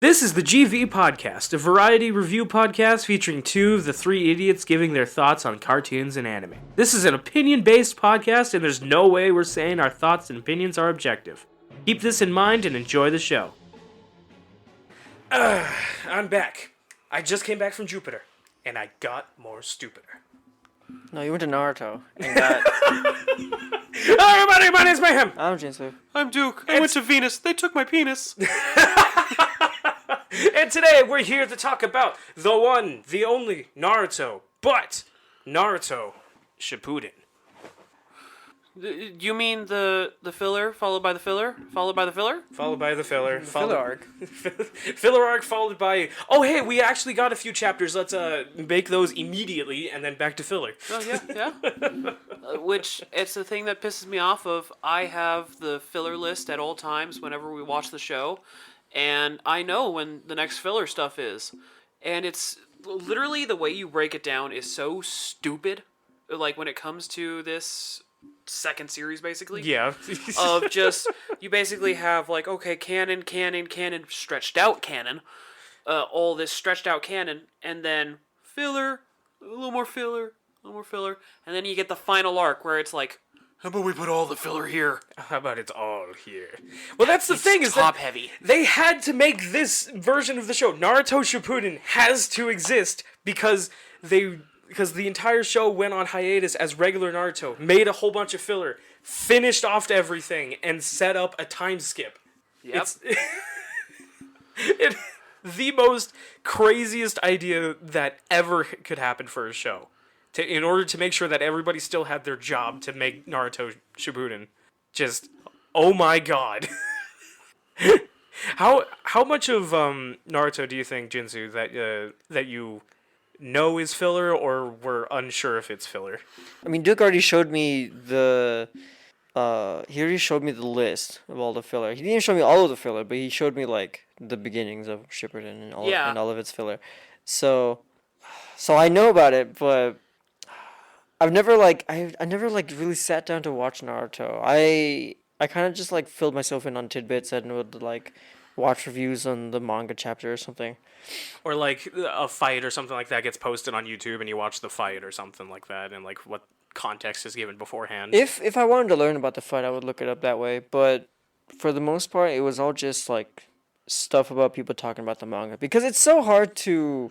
This is the GV Podcast, a variety review podcast featuring two of the three idiots giving their thoughts on cartoons and anime. This is an opinion-based podcast, and there's no way we're saying our thoughts and opinions are objective. Keep this in mind and enjoy the show. I'm back. I just came back from Jupiter, and I got more stupider. No, you went to Naruto. And got... Hello everybody, my name's Mayhem. I'm Jinsu. I'm Duke. I went to Venus. They took my penis. And today we're here to talk about the one, the only Naruto, but Naruto Shippuden. You mean the filler followed by the filler followed by the filler? Followed by the filler. Filler arc. Filler arc followed by... Oh, hey, we actually got a few chapters. Let's make those immediately and then back to filler. Oh, yeah. Which, it's the thing that pisses me off of. I have the filler list at all times whenever we watch the show, and I know when the next filler stuff is. And it's literally the way you break it down is so stupid. Like, when it comes to this second series, basically. Yeah. Of just, you basically have, like, okay, canon, stretched out canon, all this stretched out canon, and then filler, a little more filler, and then you get the final arc where it's like, how about we put all the filler here? How about it's all here? Well, that's the thing, is top that heavy. they had to make this version of the show. Naruto Shippuden has to exist because the entire show went on hiatus as regular Naruto, made a whole bunch of filler, finished off everything, and set up a time skip. Yep. It's the most craziest idea that ever could happen for a show. In order to make sure that everybody still had their job to make Naruto Shippuden. Just, oh my god. How much of Naruto do you think, Jinsu, that you know is filler or were unsure if it's filler? I mean, Duke already showed me the... he already showed me the list of all the filler. He didn't show me all of the filler, but he showed me, like, the beginnings of Shippuden and all of its filler. So I know about it, but... I never really sat down to watch Naruto. I kind of just like filled myself in on tidbits and would like watch reviews on the manga chapter or something. Or like a fight or something like that gets posted on YouTube and you watch the fight or something like that and like what context is given beforehand. If I wanted to learn about the fight, I would look it up that way. But for the most part, it was all just like stuff about people talking about the manga because it's so hard to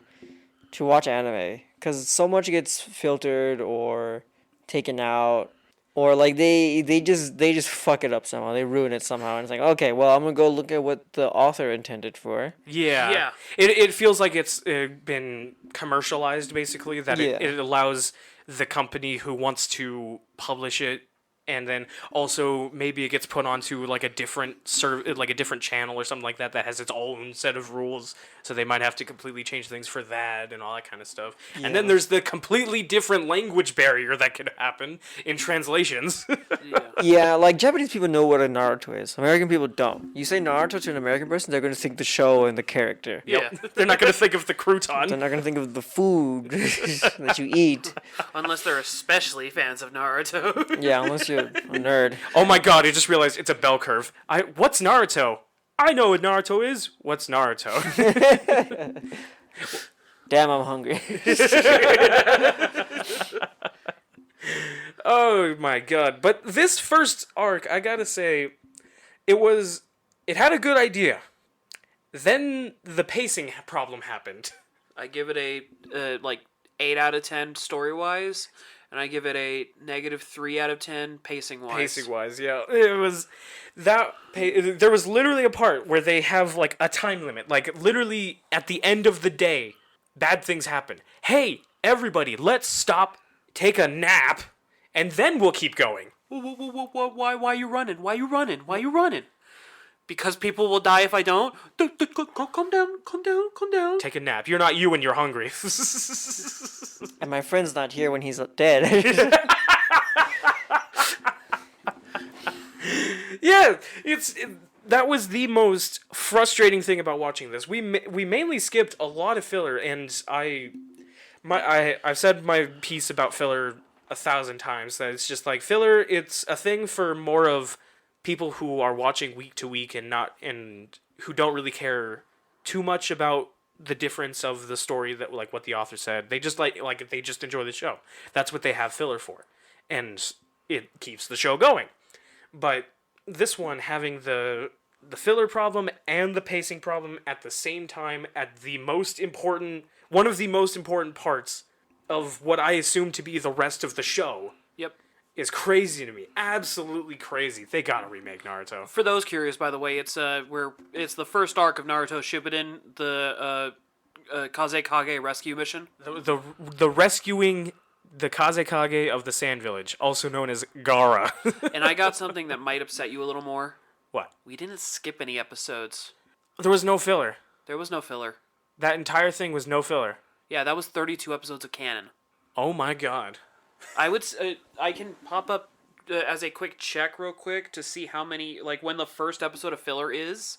watch anime. Because so much gets filtered or taken out, or like they just fuck it up somehow. They ruin it somehow, and it's like, okay, well, I'm gonna go look at what the author intended for. Yeah. It feels like it's been commercialized, basically. That it allows the company who wants to publish it, and then also maybe it gets put onto like a different channel or something like that has its own set of rules. So they might have to completely change things for that and all that kind of stuff. Yeah. And then there's the completely different language barrier that could happen in translations. Yeah, like Japanese people know what a Naruto is. American people don't. You say Naruto to an American person, they're going to think the show and the character. Yeah. They're not going to think of the crouton. They're not going to think of the food that you eat. Unless they're especially fans of Naruto. Yeah, unless you're a nerd. Oh my god, I just realized it's a bell curve. What's Naruto? I know what Naruto is. What's Naruto? Damn, I'm hungry. Oh my god. But this first arc, I gotta say, it had a good idea. Then the pacing problem happened. I give it a like 8 out of 10 story-wise, and I give it a -3 out of 10 pacing-wise. Pacing-wise, yeah. It was that... There was literally a part where they have, like, a time limit. Like, literally, at the end of the day, bad things happen. Hey, everybody, let's stop, take a nap, and then we'll keep going. Why you running? Why you running? Because people will die if I don't? Calm down. Take a nap. You're not you when you're hungry. And my friend's not here when he's dead. Yeah, that was the most frustrating thing about watching this. We mainly skipped a lot of filler, and I've said my piece about filler 1,000 times, that it's just like filler, it's a thing for more of people who are watching week to week and who don't really care too much about the difference of the story that like what the author said. They just they just enjoy the show. That's what they have filler for, and it keeps the show going. But this one having the filler problem and the pacing problem at the same time at one of the most important parts of what I assume to be the rest of the show. Yep. Is crazy to me. Absolutely crazy. They gotta remake Naruto. For those curious, by the way, it's the first arc of Naruto Shippuden, the Kazekage rescue mission. The rescuing the Kazekage of the Sand Village, also known as Gaara. And I got something that might upset you a little more. What? We didn't skip any episodes. There was no filler. There was no filler. That entire thing was no filler. Yeah, that was 32 episodes of canon. Oh my god. I can pop up as a quick check real quick to see how many, like, when the first episode of filler is.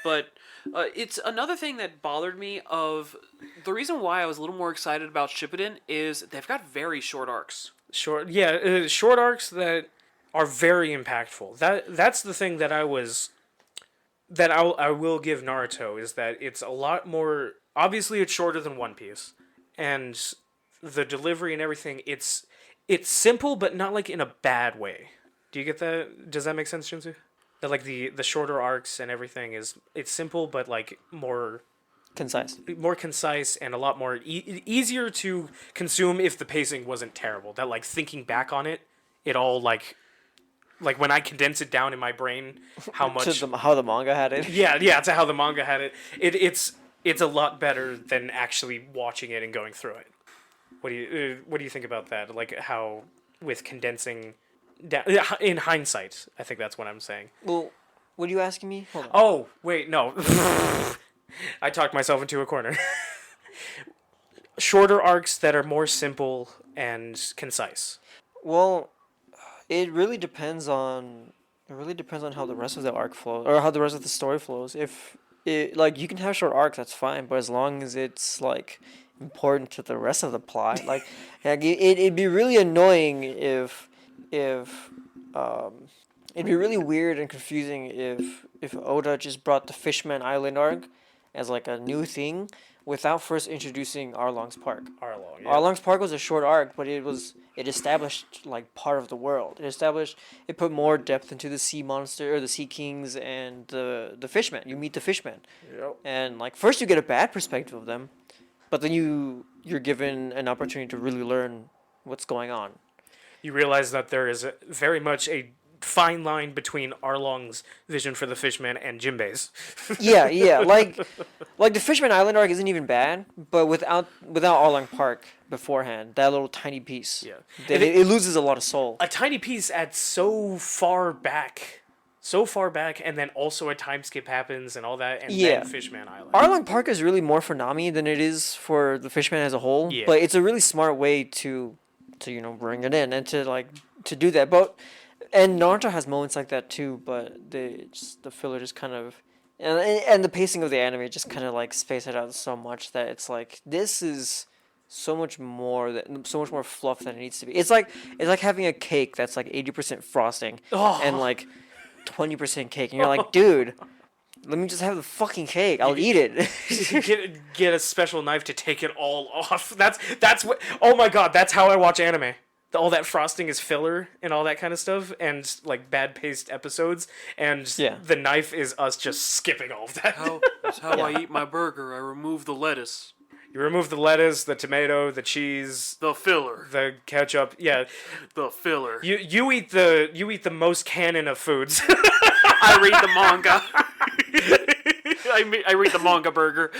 But it's another thing that bothered me the reason why I was a little more excited about Shippuden is they've got very short arcs. Short arcs that are very impactful. That's the thing that I will give Naruto, is that it's a lot more, obviously it's shorter than One Piece, and the delivery and everything, it's simple, but not like in a bad way. Do you get that? Does that make sense, Shinsu? That like the shorter arcs and everything it's simple, but like more concise and a lot more easier to consume if the pacing wasn't terrible. That like thinking back on it all like when I condense it down in my brain, how much how the manga had it. Yeah, to how the manga had it. It's a lot better than actually watching it and going through it. What do you think about that? Like how with condensing down, in hindsight, I think that's what I'm saying. Well, what are you asking me? Hold on. Oh, wait, no. I talked myself into a corner. Shorter arcs that are more simple and concise. Well, it really depends on how the rest of the arc flows, or how the rest of the story flows. If it, like, you can have short arcs, that's fine, but as long as it's like important to the rest of the plot, like it'd be really annoying if it'd be really weird and confusing if Oda just brought the Fishman Island arc as like a new thing without first introducing Arlong's Park. Arlong's Park was a short arc, but it established like part of the world. It put more depth into the sea monster or the sea kings and the fishmen. You meet the fishmen. Yep. And like first you get a bad perspective of them, but then you're given an opportunity to really learn what's going on. You realize that there is very much a fine line between Arlong's vision for the Fishman and Jinbei's. yeah. Like the Fishman Island arc isn't even bad, but without Arlong Park beforehand, that little tiny piece, it loses a lot of soul. A tiny piece at so far back, and then also a time skip happens and all that, and then Fishman Island. Arlong Park is really more for Nami than it is for the Fishman as a whole, but it's a really smart way to bring it in and to do that. But and Naruto has moments like that too, but the filler just kind of and the pacing of the anime just kind of like space it out so much that it's like this is so much more fluff than it needs to be. It's like having a cake that's like 80% frosting and like 20% cake, and you're like, dude, let me just have the fucking cake. I'll eat it. get a special knife to take it all off. That's what. Oh my god, that's how I watch anime. All that frosting is filler and all that kind of stuff, and like bad paced episodes, and the knife is us just skipping all of that. That's how I eat my burger. I remove the lettuce. You remove the lettuce, the tomato, the cheese, the filler, the ketchup. Yeah, the filler. You eat the most canon of foods. I read the manga. I read the manga burger.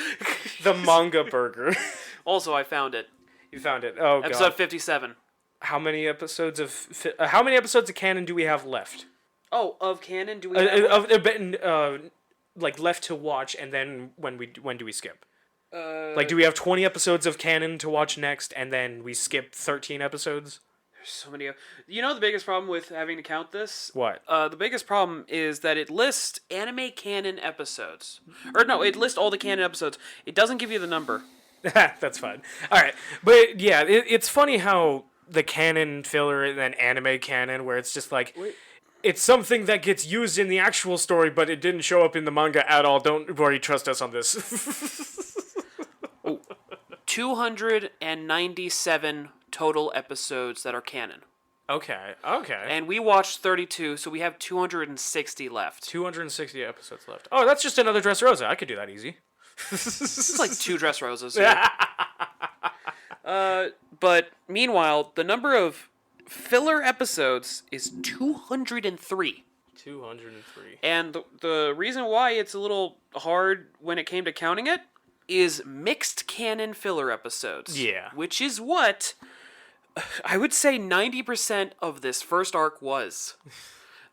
The manga burger. Also, I found it. You found it. Oh god. Episode 57. How many episodes of canon do we have left? Oh, of canon do we have like left to watch, and then when do we skip? Like, do we have 20 episodes of canon to watch next, and then we skip 13 episodes? There's so many. You know the biggest problem with having to count this? What? The biggest problem is that it lists anime canon episodes. Or no, it lists all the canon episodes. It doesn't give you the number. That's fine. All right. But, yeah, it's funny how the canon filler and then anime canon, where it's just like... it's something that gets used in the actual story, but it didn't show up in the manga at all. Don't worry, trust us on this. 297 total episodes that are canon. Okay. And we watched 32, so we have 260 left. 260 episodes left. Oh, that's just another Dressrosa. I could do that easy. It's like 2 Dressrosas. Yeah. But meanwhile, the number of filler episodes is 203. 203. And the reason why it's a little hard when it came to counting it is mixed canon filler episodes. Yeah. Which is what I would say 90% of this first arc was.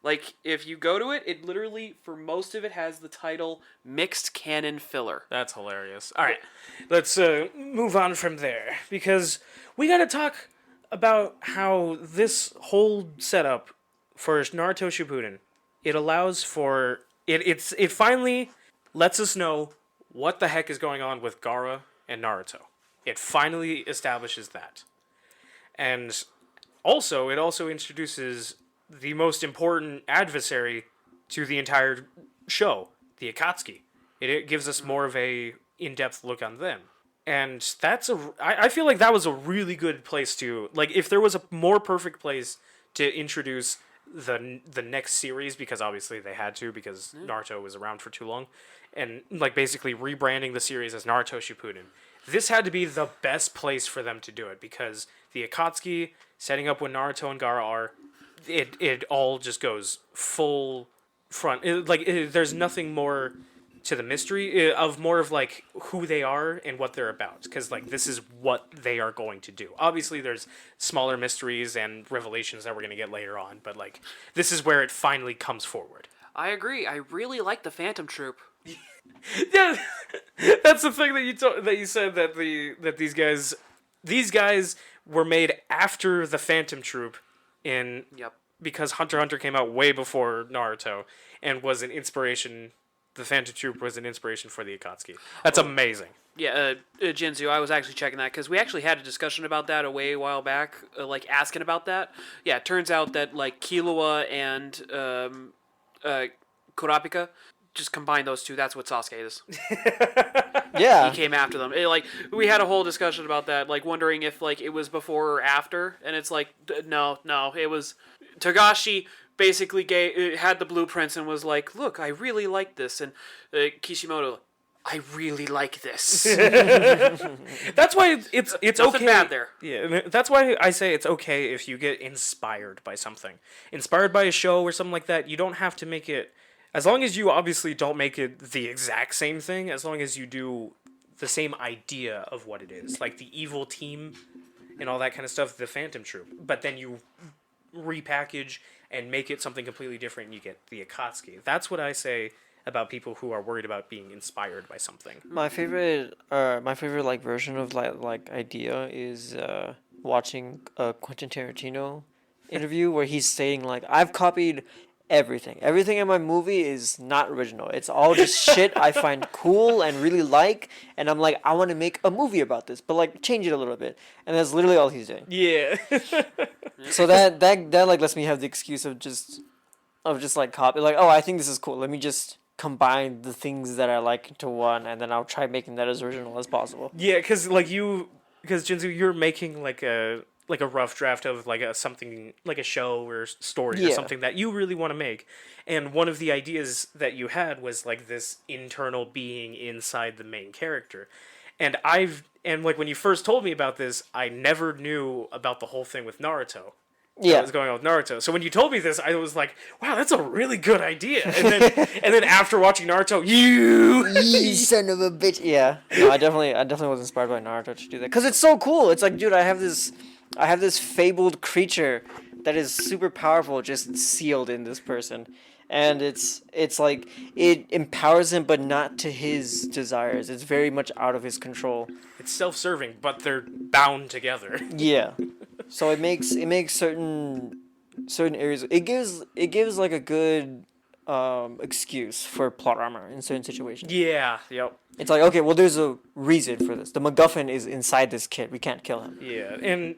Like, if you go to it, it literally, for most of it, has the title Mixed Canon Filler. That's hilarious. All right, let's move on from there, because we gotta talk about how this whole setup for Naruto Shippuden, it allows for... It finally lets us know what the heck is going on with Gaara and Naruto. It finally establishes that. And it also introduces the most important adversary to the entire show, the Akatsuki. It gives us more of a in-depth look on them. And I feel like that was a really good place to, like, if there was a more perfect place to introduce the next series, because obviously they had to, because Naruto was around for too long, and like basically rebranding the series as Naruto Shippuden. This had to be the best place for them to do it, because the Akatsuki, setting up when Naruto and Gaara are, it all just goes full front. There's nothing more to the mystery of more of like who they are and what they're about, because like this is what they are going to do. Obviously there's smaller mysteries and revelations that we're going to get later on, but like this is where it finally comes forward. I agree. I really like the Phantom Troop. Yeah, that's the thing that you said, that these guys were made after the Phantom Troop because Hunter x Hunter came out way before Naruto and was an inspiration. The Phantom Troop was an inspiration for the Akatsuki. That's amazing. Yeah, Jinzu, I was actually checking that because we actually had a discussion about that a while back, like asking about that. Yeah, it turns out that like Killua and Kurapika, just combine those two. That's what Sasuke is. Yeah. He came after them. We had a whole discussion about that, like wondering if like it was before or after, and it's like no, it was Togashi basically had the blueprints and was like, look, I really like this, and Kishimoto, I really like this. That's why it's Nothing okay. bad there. Yeah, that's why I say it's okay if you get inspired by something, inspired by a show or something like that. You don't have to make it. As long as you obviously don't make it the exact same thing, as long as you do the same idea of what it is, like the evil team and all that kind of stuff, the Phantom Troop, but then you repackage and make it something completely different, and you get the Akatsuki. That's what I say about people who are worried about being inspired by something. My favorite like version of like idea is watching a Quentin Tarantino interview where he's saying like, I've copied everything. Everything in my movie is not original. It's all just shit I find cool and really like, and I'm like, I want to make a movie about this, but like change it a little bit. And that's literally all he's doing. Yeah. So that like lets me have the excuse of just like copy, like, oh, I think this is cool. Let me just combine the things that I like into one, and then I'll try making that as original as possible. Yeah, because Jinzu, you're making like a rough draft of like something like a show or story or something that you really want to make, and one of the ideas that you had was like this internal being inside the main character, and like when you first told me about this, I never knew about the whole thing with Naruto. Yeah, that was going on with Naruto. So when you told me this, I was like, "Wow, that's a really good idea." And then after watching Naruto, you son of a bitch. Yeah, no, I definitely was inspired by Naruto to do that because it's so cool. It's like, dude, I have this fabled creature that is super powerful, just sealed in this person, and it's like it empowers him, but not to his desires. It's very much out of his control. It's self-serving, but they're bound together. Yeah. So it makes certain areas. It gives like a good excuse for plot armor in certain situations. Yeah. Yep. It's like, okay, well, there's a reason for this. The MacGuffin is inside this kid. We can't kill him. Yeah,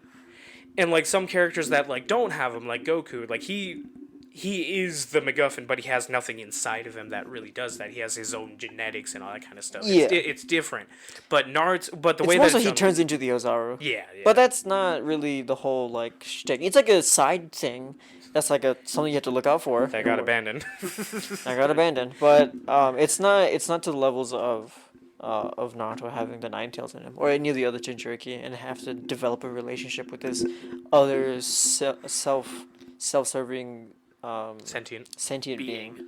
and like some characters that like don't have him, like Goku, like he he is the MacGuffin, but he has nothing inside of him that really does that. He has his own genetics and all that kind of stuff. Yeah. It's different. But Naruto, but the way It's that also he turns into the Ozaru. Yeah. But that's not really the whole like shtick. It's like a side thing. That's like something you have to look out for. that got abandoned. I got abandoned, but it's not to the levels of Naruto having the Nine Tails in him, or any of the other Jinchuriki, and have to develop a relationship with this other self-serving Sentient being.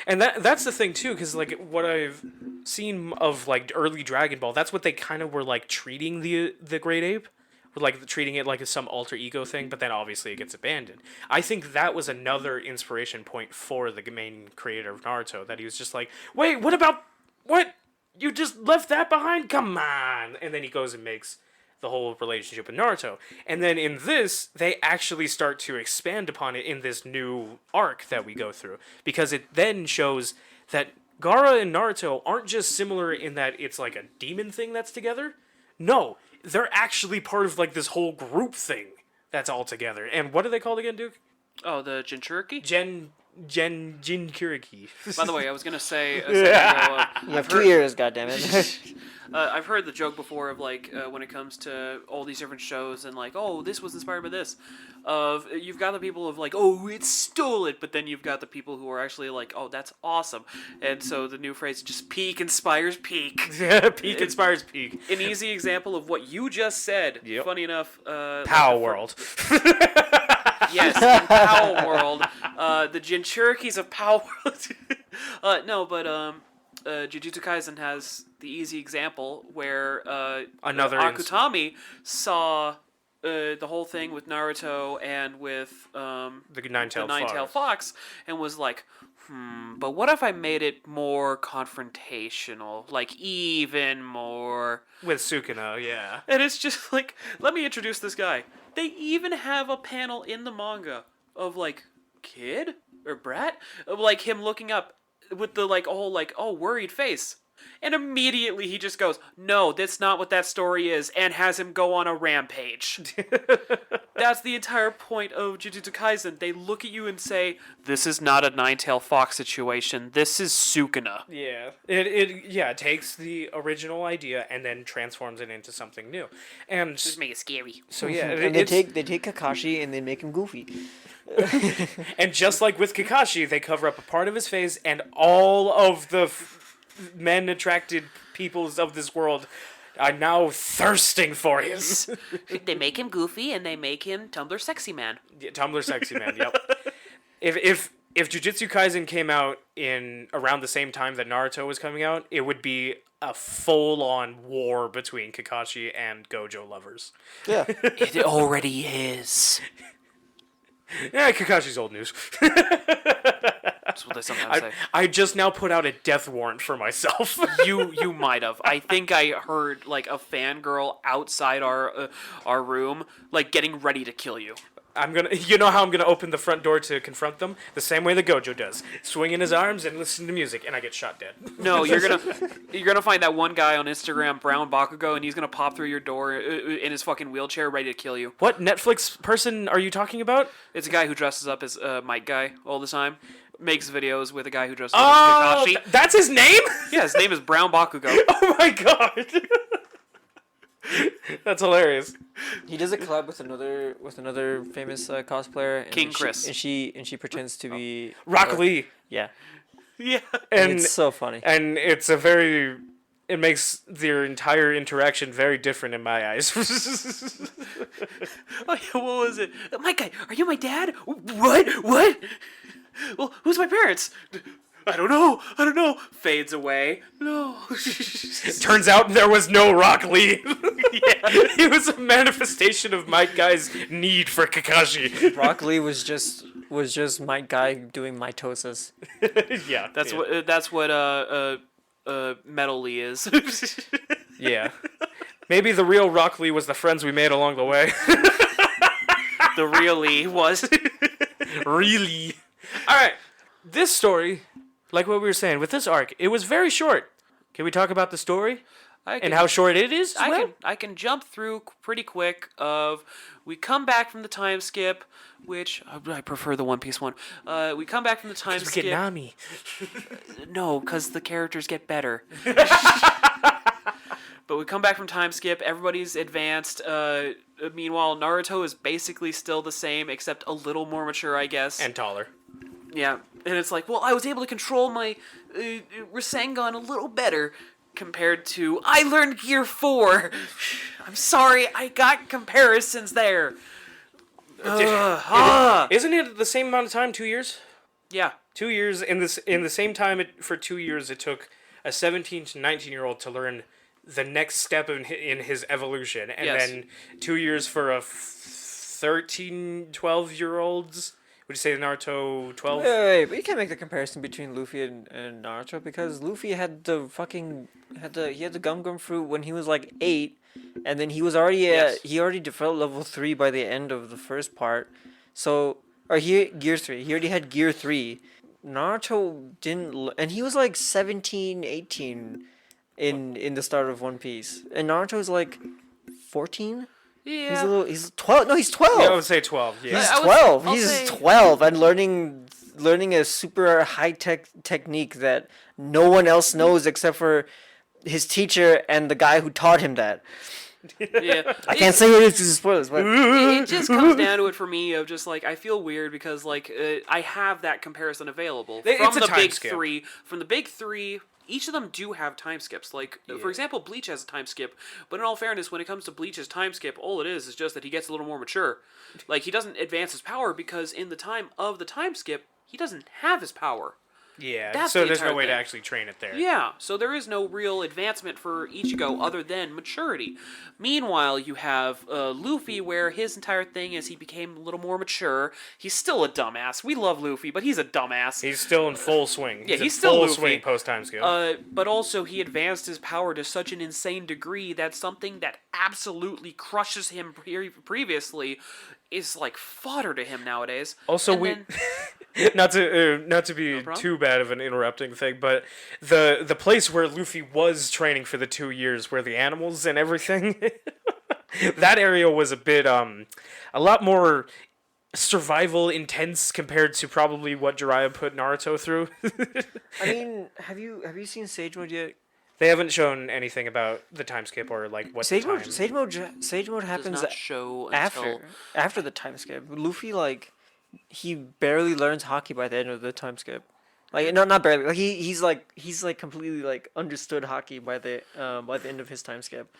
And that's the thing too, because like what I've seen of like early Dragon Ball, that's what they kind of were like treating the Great Ape, like treating it like some alter ego thing. But then obviously it gets abandoned. I think that was another inspiration point for the main creator of Naruto, that he was just like, wait, what? You just left that behind? Come on! And then he goes and makes the whole relationship with Naruto. And then in this, they actually start to expand upon it in this new arc that we go through. Because it then shows that Gaara and Naruto aren't just similar in that it's like a demon thing that's together. No, they're actually part of like this whole group thing that's all together. And what are they called again, Duke? Oh, the Jinchuriki? Jinchuriki. By the way, I was gonna say. You have 2 years, goddammit. I've heard the joke before of like when it comes to all these different shows and like, oh, this was inspired by this. Of you've got the people of like, oh, it stole it, but then you've got the people who are actually like, oh, that's awesome. And so the new phrase, just peak inspires peak. Peak inspires peak. An easy example of what you just said. Yep. Funny enough, Pow World. Yes, in Pow World, the Jinchurikis of Pow World. No, but Jujutsu Kaisen has the easy example where Akutami saw the whole thing with Naruto and with the Nine-Tailed Fox, and was like, but what if I made it more confrontational, like even more with Sukuna, yeah. And it's just like, let me introduce this guy. They even have a panel in the manga of like kid or brat, of like him looking up with the like whole like worried face. And immediately he just goes, no, that's not what that story is, and has him go on a rampage. That's the entire point of Jujutsu Kaisen. They look at you and say, this is not a Nine-Tailed Fox situation. This is Sukuna. Yeah. It takes the original idea and then transforms it into something new. And just make it scary. So yeah, and they take Kakashi and they make him goofy. And just like with Kakashi, they cover up a part of his face, and all of the men-attracted peoples of this world are now thirsting for him. They make him goofy, and they make him Tumblr sexy man. Yeah, Tumblr sexy man, yep. If Jujutsu Kaisen came out in around the same time that Naruto was coming out, it would be a full-on war between Kakashi and Gojo lovers. Yeah. It already is. Yeah, Kakashi's old news. That's what they sometimes say. I just now put out a death warrant for myself. You might have. I think I heard like a fangirl outside our room, like getting ready to kill you. You know how I'm gonna open the front door to confront them? The same way that Gojo does. Swing in his arms and listen to music, and I get shot dead. No, you're gonna find that one guy on Instagram, Brown Bakugo, and he's gonna pop through your door in his fucking wheelchair, ready to kill you. What Netflix person are you talking about? It's a guy who dresses up as Mike Guy all the time. Makes videos with a guy who dresses up as Kakashi. That's his name? Yeah, his name is Brown Bakugo. Oh my god. That's hilarious. He does a collab with another famous cosplayer, and King Chris, and she pretends to be Rock Lee. Yeah, yeah, and it's so funny. And it makes their entire interaction very different in my eyes. Oh yeah, what was it? My guy, are you my dad? What? Well, who's my parents? I don't know. Fades away. No. Turns out there was no Rock Lee. Yeah. He was a manifestation of Mike Guy's need for Kakashi. Rock Lee was just Mike Guy doing mitosis. Yeah. That's what Metal Lee is. Yeah. Maybe the real Rock Lee was the friends we made along the way. The real Lee was. Really? Alright. This story, like what we were saying, with this arc, it was very short. Can we talk about the story? And how short it is? I can jump through pretty quick. We come back from the time skip, which I prefer the One Piece one. We come back from the time skip. We get Nami. No, because the characters get better. But we come back from time skip. Everybody's advanced. Meanwhile, Naruto is basically still the same, except a little more mature, I guess. And taller. Yeah, and it's like, well, I was able to control my Rasengan a little better. Compared to, I learned Gear 4. I'm sorry, I got comparisons there. Isn't it the same amount of time? 2 years? Yeah. 2 years. In the same time, for 2 years, it took a 17 to 19-year-old to learn the next step in his evolution. And then 2 years for a 13, 12-year-olds. Would you say Naruto 12? Wait, but you can't make the comparison between Luffy and Naruto because Luffy had the Gum Gum fruit when he was like 8, and then he was already he already developed level 3 by the end of the first part. So Gear 3. He already had Gear 3. Naruto didn't, and he was like 17, 18 in the start of One Piece, and Naruto's like 14. Yeah. He's 12. No, he's 12. Yeah, I would say 12. Yeah. He's 12. He's 12 and learning a super high-tech technique that no one else knows except for his teacher and the guy who taught him that. Yeah. I can't say it is spoilers, but it just comes down to it for me of just like I feel weird because like I have that comparison available from the big skip. three. From the big three, each of them do have time skips. Like, for example, Bleach has a time skip, but in all fairness, when it comes to Bleach's time skip, all it is just that he gets a little more mature. Like, he doesn't advance his power because in the time of the time skip, he doesn't have his power. Yeah, That's so the there's no entire way to thing. actually train it there. Yeah, so there is no real advancement for Ichigo other than maturity. Meanwhile, you have Luffy, where his entire thing is he became a little more mature. He's still a dumbass. We love Luffy, but he's a dumbass. He's still in full swing. Yeah, he's he's in still full Luffy. swing post-time skill. But also, he advanced his power to such an insane degree that something that absolutely crushes him previously is like fodder to him nowadays. Also, not to be too bad of an interrupting thing, but the place where Luffy was training for the 2 years, where the animals and everything, that area was a bit a lot more survival intense compared to probably what Jiraiya put Naruto through. I mean, have you seen Sage Mode yet? They haven't shown anything about the time skip or like what Sage the time. Sage Mode happens does not show after the time skip. Luffy he barely learns hockey by the end of the time skip. Like not barely. Like he's completely like understood hockey by the end of his time skip.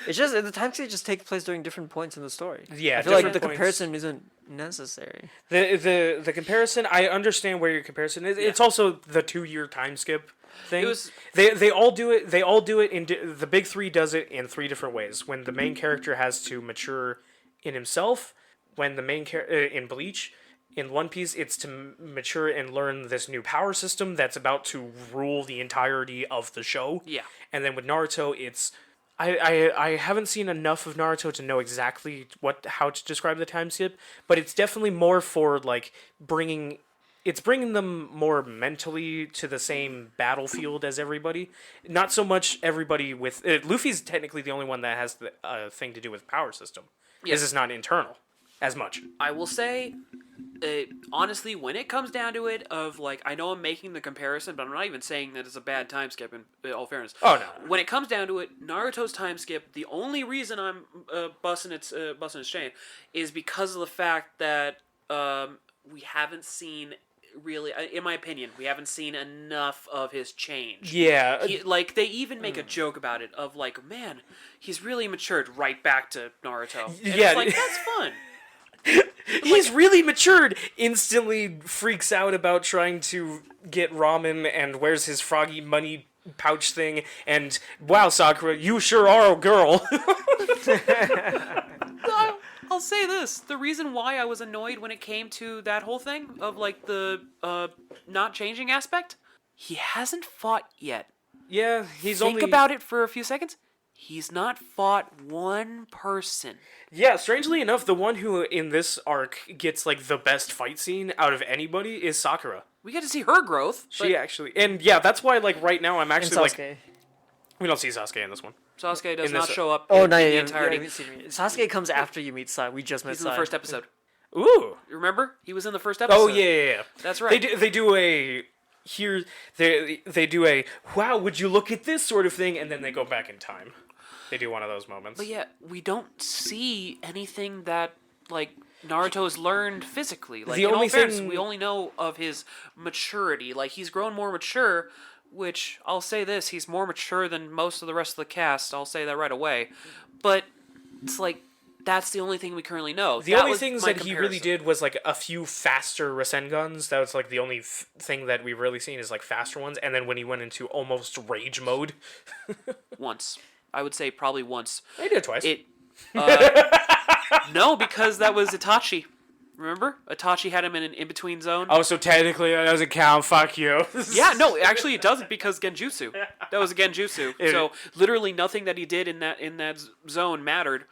It's just the time skip just takes place during different points in the story. Yeah, I feel like the points. comparison isn't necessary. The comparison, I understand where your comparison is. Yeah. It's also the 2 year time skip thing. They all do it. They all do it in the big three does it in 3 different ways. When the main character has to mature in himself, when the main character in Bleach. In One Piece, it's to mature and learn this new power system that's about to rule the entirety of the show. Yeah. And then with Naruto, it's... I haven't seen enough of Naruto to know exactly how to describe the time skip, but it's definitely more for, like, bringing them more mentally to the same battlefield as everybody. Not so much everybody with... Luffy's technically the only one that has the thing to do with power system. Yes. This is not internal as much. I will say... honestly, when it comes down to it, of like, I know I'm making the comparison, but I'm not even saying that it's a bad time skip. In all fairness, oh no. When it comes down to it, Naruto's time skip. The only reason I'm busting its chain is because of the fact that we haven't seen. Really, in my opinion, we haven't seen enough of his change. Yeah. Like, they even make a joke about it, of like, man, he's really matured right back to Naruto. And yeah. It's like, that's fun. He's really matured. Instantly freaks out about trying to get ramen and wears his froggy money pouch thing. And wow, Sakura, you sure are a girl. I'll say this: the reason why I was annoyed when it came to that whole thing of like the not changing aspect, he hasn't fought yet. Yeah, Think about it for a few seconds. He's not fought one person. Yeah, strangely enough, the one who in this arc gets like the best fight scene out of anybody is Sakura. We get to see her growth. She actually, and yeah, that's why like right now I'm actually like, We don't see Sasuke in this one. Sasuke does not show up Oh, in no, the yeah, entirety. Sasuke comes after you meet Sai. We just met He's Sai. in the first episode. Ooh. Remember? He was in the first episode. Oh yeah. That's right. They do a they do a wow, would you look at this sort of thing, and then they go back in time. They do one of those moments. But yeah, we don't see anything that like Naruto's learned physically. Like, the in only all fairness, thing we only know of his maturity. Like, he's grown more mature, which I'll say this: he's more mature than most of the rest of the cast. I'll say that right away. But it's like that's the only thing we currently know. The only things that he really did was like a few faster Rasenguns. That was like the only thing that we've really seen is like faster ones. And then when he went into almost rage mode, once. I would say probably once. He did it twice. No, because that was Itachi. Remember? Itachi had him in an in-between zone. Oh, so technically that doesn't count. Fuck you. Yeah, no, actually it doesn't because Genjutsu. That was a Genjutsu. So literally nothing that he did in that zone mattered.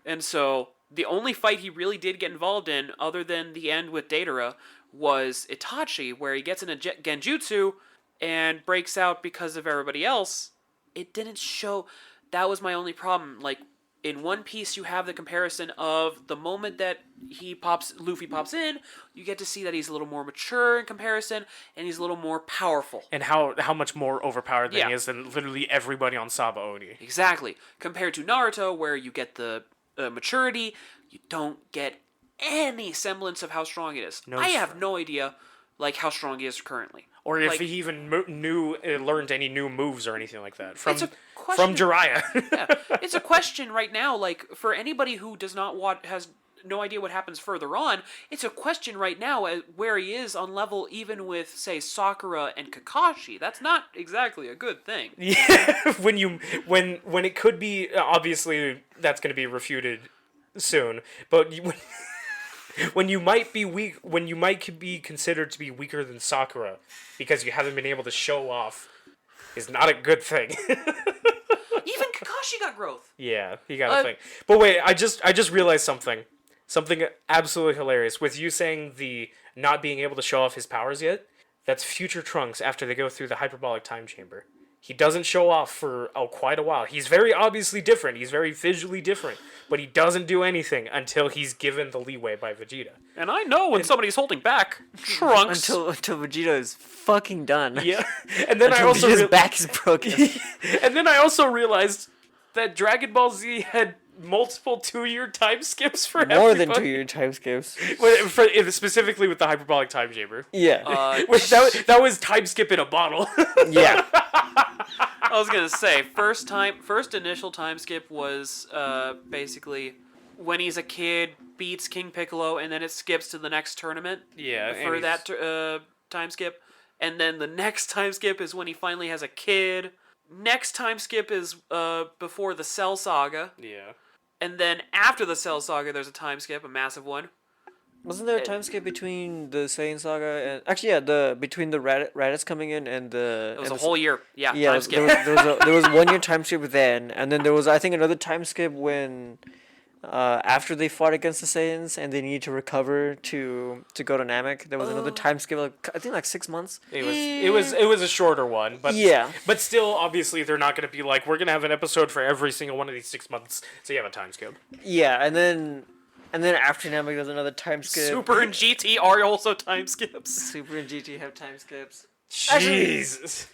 And so the only fight he really did get involved in, other than the end with Deidara, was Itachi, where he gets in a Genjutsu and breaks out because of everybody else. It didn't show. That was my only problem. Like, in One Piece, you have the comparison of the moment that Luffy pops in, you get to see that he's a little more mature in comparison, and he's a little more powerful. And how much more overpowered he is than literally everybody on Saba Oni. Exactly. Compared to Naruto, where you get the maturity, you don't get any semblance of how strong it is. I have no idea, like, how strong he is currently. Or if he even learned any new moves or anything like that from Jiraiya. Yeah, it's a question right now. Like, for anybody who does not has no idea what happens further on, it's a question right now where he is on level even with, say, Sakura and Kakashi. That's not exactly a good thing. Yeah, when it could be, obviously that's going to be refuted soon. But when you might be considered to be weaker than Sakura because you haven't been able to show off is not a good thing. Even Kakashi got growth. Yeah, he got a thing. But wait, I just realized something absolutely hilarious with you saying the not being able to show off his powers yet. That's future Trunks after they go through the hyperbolic time chamber. He doesn't show off for quite a while. He's very obviously different. He's very visually different. But he doesn't do anything until he's given the leeway by Vegeta. And I know when somebody's holding back. Trunks. Until Vegeta is fucking done. Yeah. And then Vegeta's back is broken. And then I also realized that Dragon Ball Z had multiple 2-year time skips for More everybody. than 2-year time skips. Specifically with the hyperbolic time chamber. Yeah. That was time skip in a bottle. Yeah. I was gonna say first initial time skip was basically when he's a kid, beats King Piccolo, and then it skips to the next tournament. Yeah, for that time skip, and then the next time skip is when he finally has a kid. Next time skip is before the Cell Saga. Yeah. And then after the Cell Saga, there's a time skip, a massive one. Wasn't there a time skip between the Saiyan Saga and actually between the Raditz coming in and the? It was a whole year. Yeah. Yeah. Time skip. There was 1 year time skip then, and then there was I think another time skip when, after they fought against the Saiyans and they needed to recover to go to Namek. There was another time skip I think like 6 months. It was a shorter one, but yeah. But still, obviously, they're not going to be like we're going to have an episode for every single one of these 6 months, so you have a time skip. Yeah, and then after Namek, there's another time skip. Super and GT are also time skips. Super and GT have time skips. Jesus.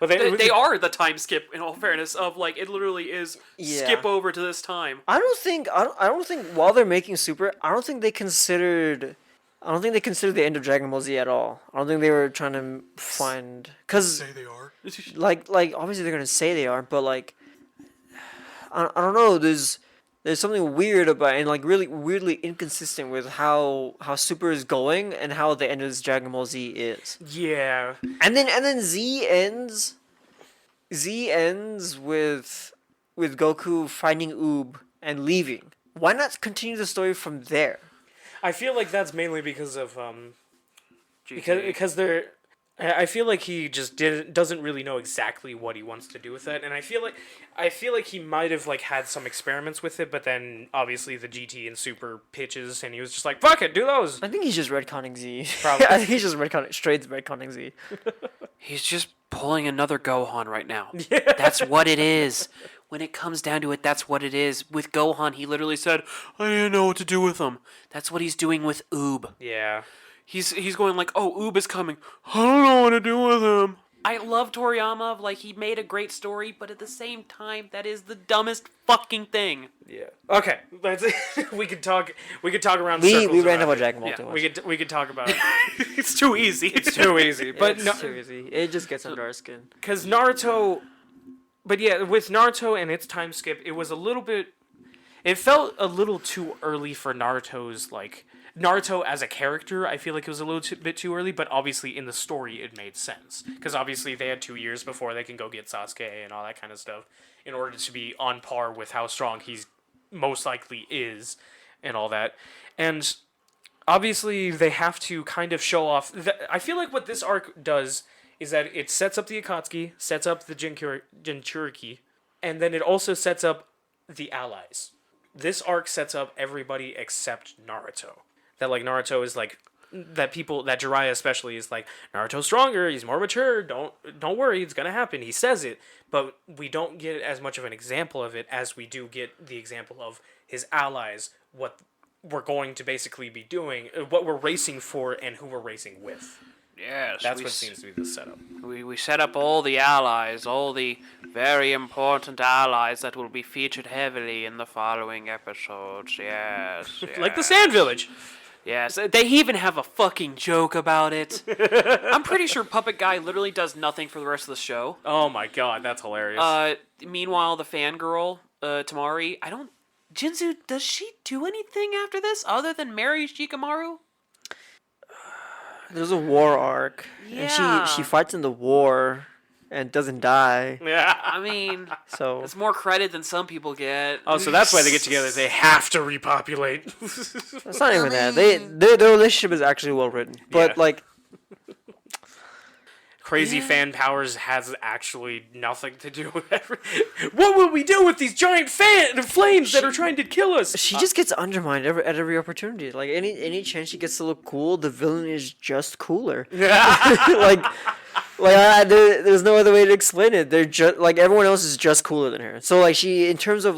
Well, they are the time skip. In all fairness, of like it literally is skip over to this time. I don't think while they're making Super, I don't think they considered the end of Dragon Ball Z at all. I don't think they were trying to find because Say they are. like obviously they're gonna say they are, but like I don't know. There's something weird about and like really weirdly inconsistent with how Super is going and how the end of this Dragon Ball Z is. Yeah. And then Z ends with Goku finding Oob and leaving. Why not continue the story from there? I feel like that's mainly because of because they're. I feel like he just doesn't really know exactly what he wants to do with that, and I feel like he might have like had some experiments with it, but then obviously the GT and Super pitches, and he was just like, "Fuck it, do those." I think he's just retconning Z. Probably. I think he's just straight retconning Z. He's just pulling another Gohan right now. That's what it is. When it comes down to it, that's what it is. With Gohan, he literally said, I didn't know what to do with him. That's what he's doing with Oob. Yeah. He's going like, oh, Oob is coming. I don't know what to do with him. I love Toriyama. Like, he made a great story, but at the same time, that is the dumbest fucking thing. Yeah. Okay. We could talk around We circles ran about about Dragon Ball too much. We could talk about it. It's too easy. It's too easy. But It's too easy. It just gets under our skin. Because Naruto... But yeah, with Naruto and its time skip, it was a little bit... It felt a little too early for Naruto's, like... Naruto as a character, I feel like it was a little bit too early, but obviously in the story it made sense. Because obviously they had 2 years before they can go get Sasuke and all that kind of stuff in order to be on par with how strong he's most likely is and all that. And obviously they have to kind of show off... I feel like what this arc does is that it sets up the Akatsuki, sets up the Jinchuriki, and then it also sets up the allies. This arc sets up everybody except Naruto. That, like, Naruto is, like, that Jiraiya especially is like, Naruto's stronger, he's more mature, don't worry, it's gonna happen. He says it, but we don't get as much of an example of it as we do get the example of his allies, what we're going to basically be doing, what we're racing for, and who we're racing with. Yes. That's what seems to be the setup. We set up all the allies, all the very important allies that will be featured heavily in the following episodes. Yes. Like the Sand Village. Yes, they even have a fucking joke about it. I'm pretty sure Puppet Guy literally does nothing for the rest of the show. Oh my god, that's hilarious. Meanwhile, the fangirl, Tamari, Jinzu, does she do anything after this other than marry Shikamaru? There's a war arc, Yeah. and she fights in the war and doesn't die. Yeah. I mean, So it's more credit than some people get. Oh, so that's why they get together. They have to repopulate. it's not even that. Their relationship is actually well written, but Yeah. like Crazy fan powers has actually nothing to do with everything. What will we do with these giant flames that are trying to kill us? she just gets undermined at every opportunity. Like any chance she gets to look cool, the villain is just cooler. There's no other way to explain it. They're just like everyone else is just cooler than her. So like she, in terms of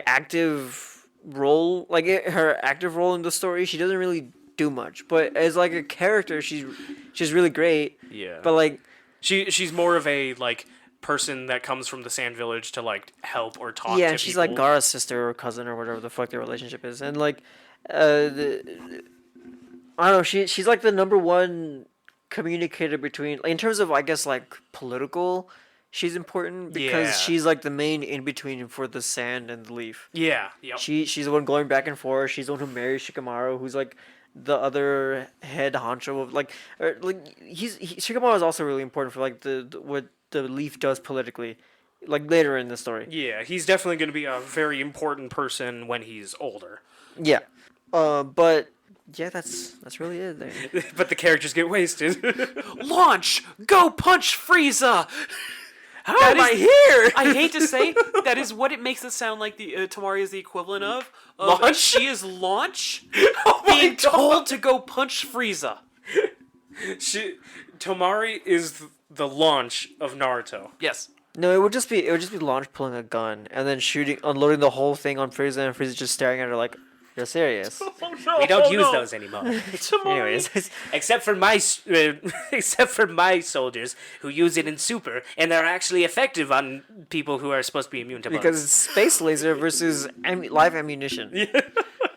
active role, like her active role in the story, she doesn't really do much. But as like a character, she's really great. Yeah. But like she's more of a like person that comes from the Sand Village to like help or talk. yeah, to and she's people. like Gaara's sister or cousin or whatever the fuck their relationship is, and like, I don't know. She's like the number one communicator between, in terms of, I guess, like political. She's important because Yeah. she's like the main in between for the Sand and the Leaf. Yeah. Yep. She's the one going back and forth. She's the one who marries Shikamaru, who's like the other head honcho of Shikamaru is also really important for like what the Leaf does politically, like later in the story. Yeah, he's definitely going to be a very important person when he's older. Yeah, but yeah, that's really it there. But the characters get wasted. Launch! Go punch Frieza! How am I here? I hate to say, that is what it makes it sound like the Tamari is the equivalent of. Launch? She is Launch Oh my being God. told to go punch Frieza. Tomari is the launch of Naruto. Yes. No, it would just be Launch pulling a gun and then unloading the whole thing on Frieza, and Frieza just staring at her like, "You're serious." We don't use those anymore. Anyways, except for my soldiers who use it in Super, and they're actually effective on people who are supposed to be immune to bugs. because it's space laser versus live ammunition.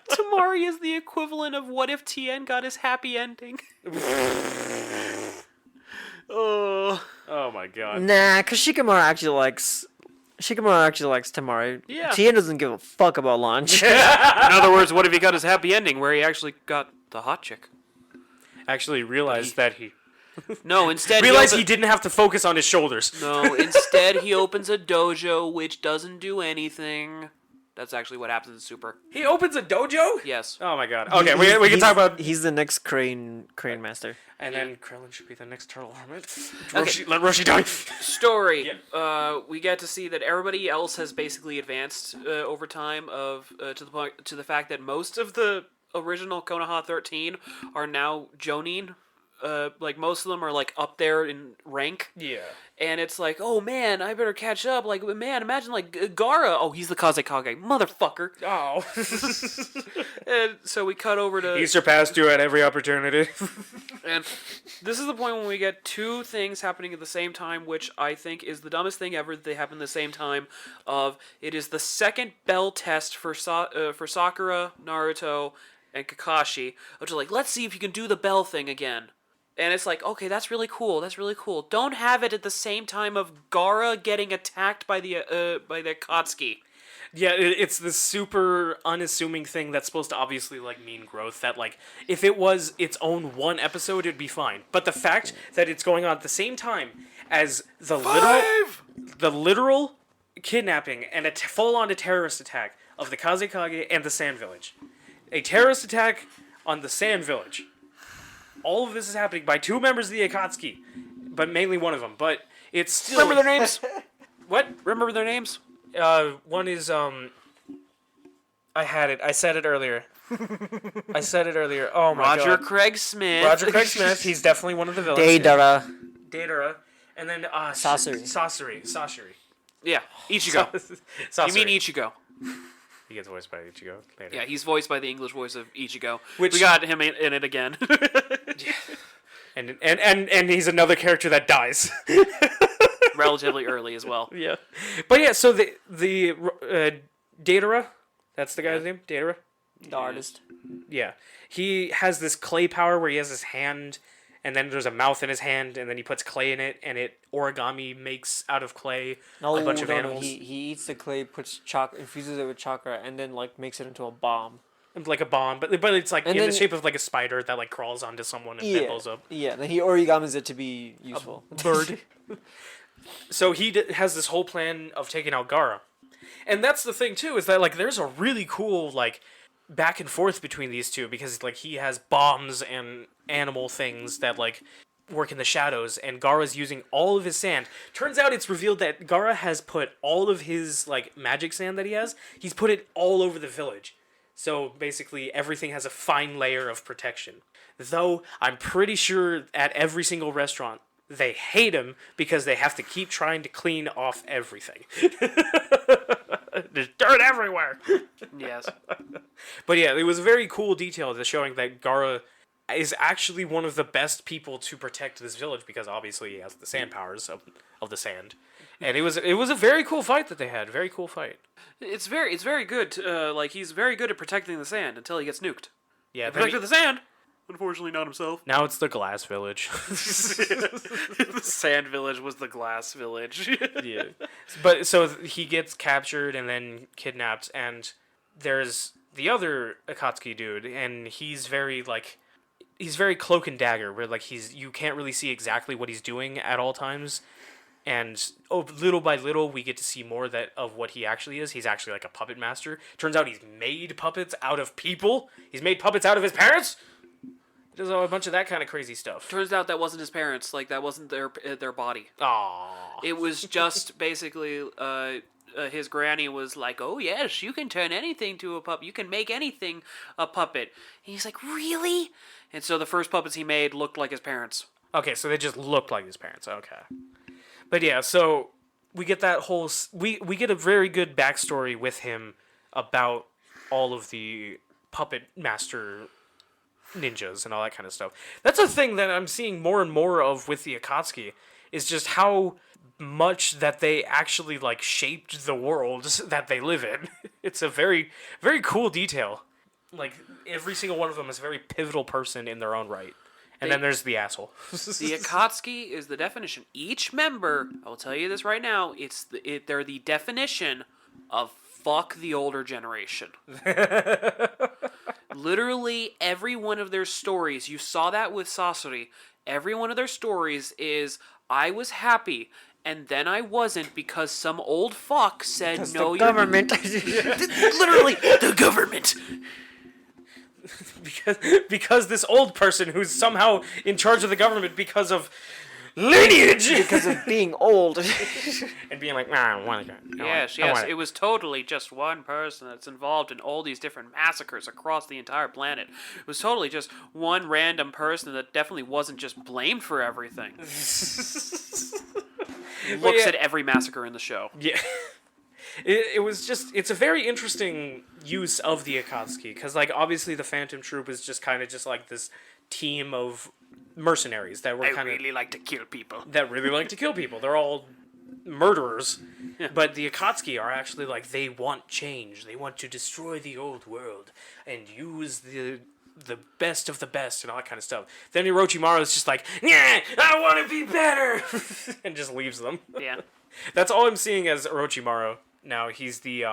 Tamari is the equivalent of what if Tien got his happy ending. Oh my god. Nah, because Shikamaru actually likes Tamari. Yeah. Tien doesn't give a fuck about Launch. In other words, what if he got his happy ending where he actually got the hot chick? Actually realized that he No, instead he didn't have to focus on his shoulders. No, instead he opens a dojo which doesn't do anything. That's actually what happens in Super. He opens a dojo? Yes. Oh my god. Okay, we can talk about... He's the next crane master. And then Krillin should be the next Turtle Hermit. Okay. Let Roshi die. Story. We get to see that everybody else has basically advanced over time to the fact that most of the original Konoha 13 are now Jonin like most of them are like up there in rank. Yeah. And it's like, oh man, I better catch up. Like, man, imagine like Gaara. Oh, he's the Kazekage, motherfucker. Oh. And so we cut over to. He surpassed you at every opportunity. And this is the point when we get two things happening at the same time, which I think is the dumbest thing ever that they happen at the same time. It is the second bell test for Sakura, Naruto, and Kakashi. Which is like, let's see if you can do the bell thing again. And it's like, okay, that's really cool. That's really cool. Don't have it at the same time of Gaara getting attacked by the Akatsuki. Yeah, it's this super unassuming thing that's supposed to obviously like mean growth. That like if it was its own one episode, it'd be fine. But the fact that it's going on at the same time as the literal kidnapping and a full-on terrorist attack of the Kazekage and the Sand Village, a terrorist attack on the Sand Village. All of this is happening by two members of the Akatsuki, but mainly one of them. But it's still... Remember their names? What? Remember their names? One is, I had it. I said it earlier. Oh my god. Roger Craig Smith. Roger Craig Smith. He's definitely one of the villains. Deidara. And then, Sasori. Yeah, Ichigo. Sasori. You mean Ichigo. He gets voiced by Ichigo later. Yeah, he's voiced by the English voice of Ichigo. Which, we got him in it again. and he's another character that dies. Relatively early as well. Yeah. But yeah, so the Deidara, that's the guy's name? Deidara? The artist. Yeah. He has this clay power where he has his hand, and then there's a mouth in his hand, and then he puts clay in it, and it origami makes out of clay a bunch of animals. He eats the clay, infuses it with chakra, and then like makes it into a bomb. Like a bomb, but it's like in the shape of like a spider that like crawls onto someone and then blows up. Yeah, then he origamis it to be useful. A bird. So he has this whole plan of taking out Gaara. And that's the thing too, is that like there's a really cool like back and forth between these two, because like he has bombs and animal things that like work in the shadows, and Gaara's using all of his sand. Turns out it's revealed that Gaara has put all of his like magic sand that he's put it all over the village. So basically everything has a fine layer of protection. Though I'm pretty sure at every single restaurant they hate him because they have to keep trying to clean off everything. There's dirt everywhere. Yes. But yeah, it was a very cool detail to showing that Gaara is actually one of the best people to protect this village, because obviously he has the sand powers of the sand. And it was a very cool fight that they had. Very cool fight. It's very good. Like he's very good at protecting the sand until he gets nuked. Yeah, protected the sand. Unfortunately, not himself. Now it's the glass village. The sand village was the glass village. Yeah. But so he gets captured and then kidnapped, and there's the other Akatsuki dude, and he's very cloak and dagger, where like you can't really see exactly what he's doing at all times. And little by little, we get to see more of what he actually is. He's actually like a puppet master. Turns out he's made puppets out of people. He's made puppets out of his parents. He does a bunch of that kind of crazy stuff. Turns out that wasn't his parents. Like, that wasn't their body. Aww. It was just basically his granny was like, oh yes, you can turn anything to a puppet. You can make anything a puppet. And he's like, really? And so the first puppets he made looked like his parents. Okay, so they just looked like his parents. Okay. But yeah, so we get that whole... We get a very good backstory with him about all of the puppet master ninjas and all that kind of stuff. That's a thing that I'm seeing more and more of with the Akatsuki, is just how much that they actually like shaped the world that they live in. It's a very, very cool detail. Like, every single one of them is a very pivotal person in their own right. And then there's the asshole. The Akatsuki is the definition. Each member, I will tell you this right now, they're the definition of fuck the older generation. Literally every one of their stories, you saw that with Sasori, every one of their stories is, I was happy, and then I wasn't because some old fuck said, no, the government. Literally, the government. because this old person who's somehow in charge of the government because of lineage because of being old. and being like, nah, I want it. Yes, it was totally just one person that's involved in all these different massacres across the entire planet. It was totally just one random person that definitely wasn't just blamed for everything. Looks at every massacre in the show. Yeah. It was just, it's a very interesting use of the Akatsuki, because, like, obviously the Phantom Troop is just kind of just, like, this team of mercenaries that were kind of... really like to kill people. That really like to kill people. They're all murderers. Yeah. But the Akatsuki are actually, like, they want change. They want to destroy the old world and use the best of the best and all that kind of stuff. Then Orochimaru is just like, yeah, I want to be better, and just leaves them. Yeah. That's all I'm seeing as Orochimaru. Now he's the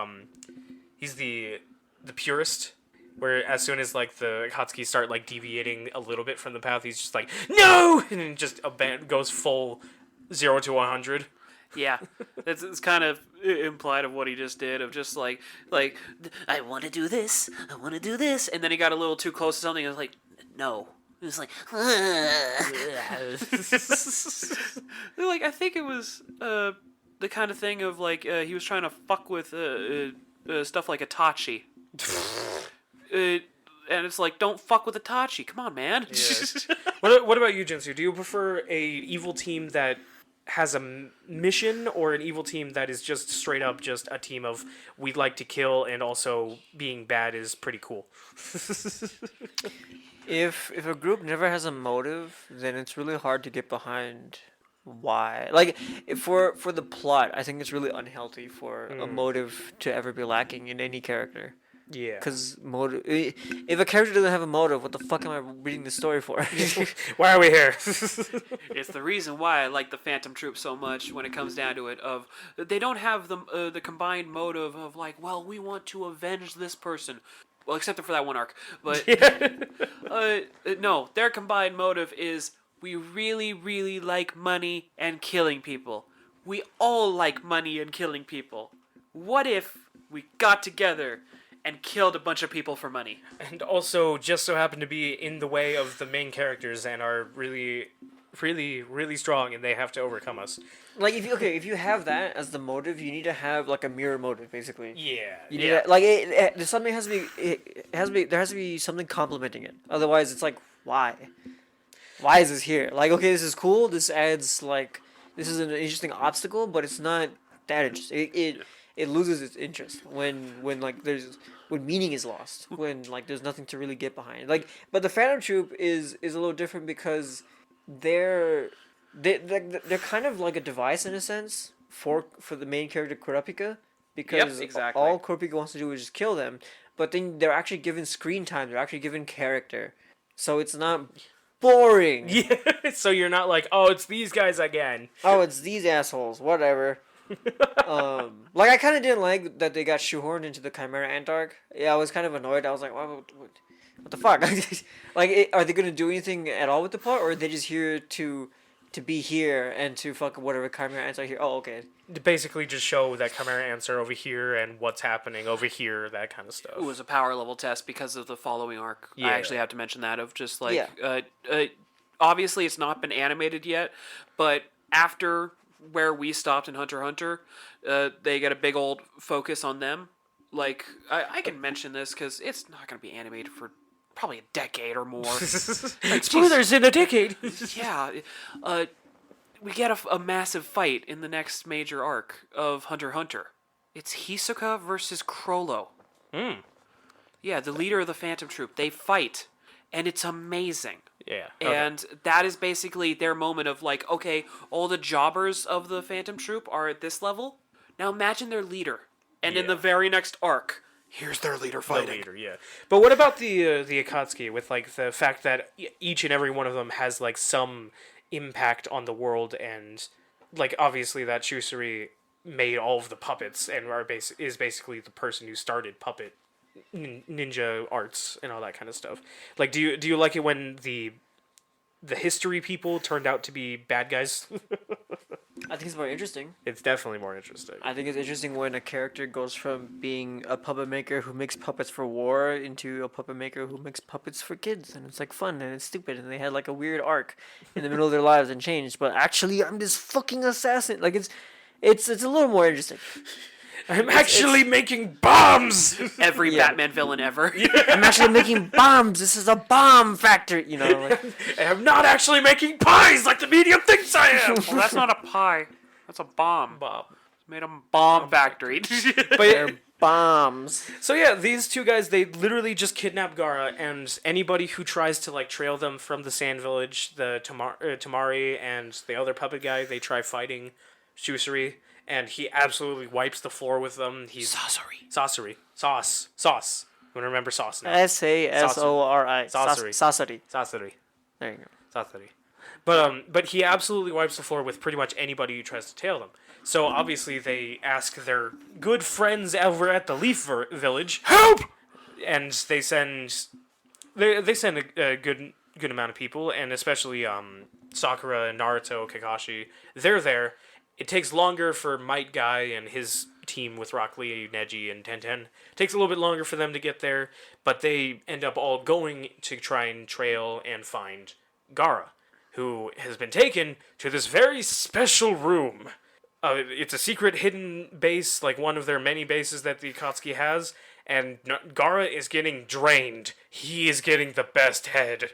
purist, where as soon as like the Akatsuki start like deviating a little bit from the path, he's just like no, and then just goes full 0 to 100. Yeah, it's kind of implied of what he just did, of just like I want to do this, and then he got a little too close to something and was like, no. It was like, like I think it was the kind of thing of like he was trying to fuck with stuff like Itachi. And it's like, don't fuck with Itachi. Come on, man. Yeah. What about you, Jinsu? Do you prefer a evil team that has a mission, or an evil team that is just straight up just a team of we like to kill and also being bad is pretty cool? If a group never has a motive, then it's really hard to get behind why. Like, for the plot, I think it's really unhealthy for a motive to ever be lacking in any character. Yeah. Because if a character doesn't have a motive, what the fuck am I reading the story for? Why are we here? It's the reason why I like the Phantom Troop so much when it comes down to it. Of they don't have the combined motive of like, well, we want to avenge this person. Well, except for that one arc. But no, their combined motive is we really, really like money and killing people. We all like money and killing people. What if we got together and killed a bunch of people for money? And also just so happen to be in the way of the main characters and are really, really, really strong, and they have to overcome us. Like, if you have that as the motive, you need to have like a mirror motive, basically. Yeah. You need to, like something has to be. There has to be something complementing it. Otherwise, it's like, why? Why is this here? Like, okay, this is cool. This adds like, this is an interesting obstacle, but it's not that interesting. It loses its interest when meaning is lost, when like there's nothing to really get behind. Like, but the Phantom Troop is a little different because they're kind of like a device in a sense for the main character Kurapika, because exactly. all Kurapika wants to do is just kill them, but then they're actually given screen time, they're actually given character, so it's not boring. Yeah. So you're not like, oh, it's these guys again. Oh, it's these assholes. Whatever. Like, I kind of didn't like that they got shoehorned into the Chimera Ant arc. Yeah, I was kind of annoyed. I was like, what the fuck? Like, are they gonna do anything at all with the plot, or are they just here to be here and to fuck whatever Chimera Ants are here? Oh, okay. To basically just show that Chimera Ants are over here and what's happening over here, that kind of stuff. It was a power level test because of the following arc. Yeah. I actually have to mention that, of just like, obviously it's not been animated yet, but after where we stopped in Hunter x Hunter, they get a big old focus on them. Like, I can mention this because it's not going to be animated for probably a decade or more. Like, spoilers in a decade. Yeah. We get a massive fight in the next major arc of Hunter x Hunter. It's Hisoka versus Chrollo. Yeah, the leader of the Phantom Troop. They fight, and it's amazing. Yeah. Okay. And that is basically their moment of like, okay, all the jobbers of the Phantom Troop are at this level. Now imagine their leader. And in the very next arc, here's their leader fighting. The leader, yeah. But what about the Akatsuki, with like the fact that each and every one of them has like some impact on the world, and like obviously that Shusuri made all of the puppets and is basically the person who started puppet ninja arts and all that kind of stuff. Like, do you like it when the history people turned out to be bad guys? I think it's more interesting. It's definitely more interesting. I think it's interesting when a character goes from being a puppet maker who makes puppets for war into a puppet maker who makes puppets for kids, and it's like fun and it's stupid, and they had like a weird arc in the middle of their lives and changed. But actually, I'm this fucking assassin. Like it's a little more interesting. I'm actually making bombs. Every Batman villain ever. I'm actually making bombs. This is a bomb factory. You know, like, I'm not actually making pies like the medium thinks I am. Well, that's not a pie. That's a bomb. It's made a bomb factory. But they're bombs. So yeah, these two guys, they literally just kidnap Gaara, and anybody who tries to like trail them from the Sand Village, the Tamari and the other puppet guy, they try fighting Shusari. And he absolutely wipes the floor with them. He's Sauce. I'm gonna remember sauce now. Sasori. Saucery. There you go. Saucery. But he absolutely wipes the floor with pretty much anybody who tries to tail them. So obviously they ask their good friends over at the Leaf Village, help! And they send a good amount of people, and especially Sakura, Naruto, Kakashi. They're there. It takes longer for Might Guy and his team with Rock Lee, Neji, and Tenten. It takes a little bit longer for them to get there, but they end up all going to try and trail and find Gaara, who has been taken to this very special room. It's a secret hidden base, like one of their many bases that the Akatsuki has, and Gaara is getting drained. He is getting the best head.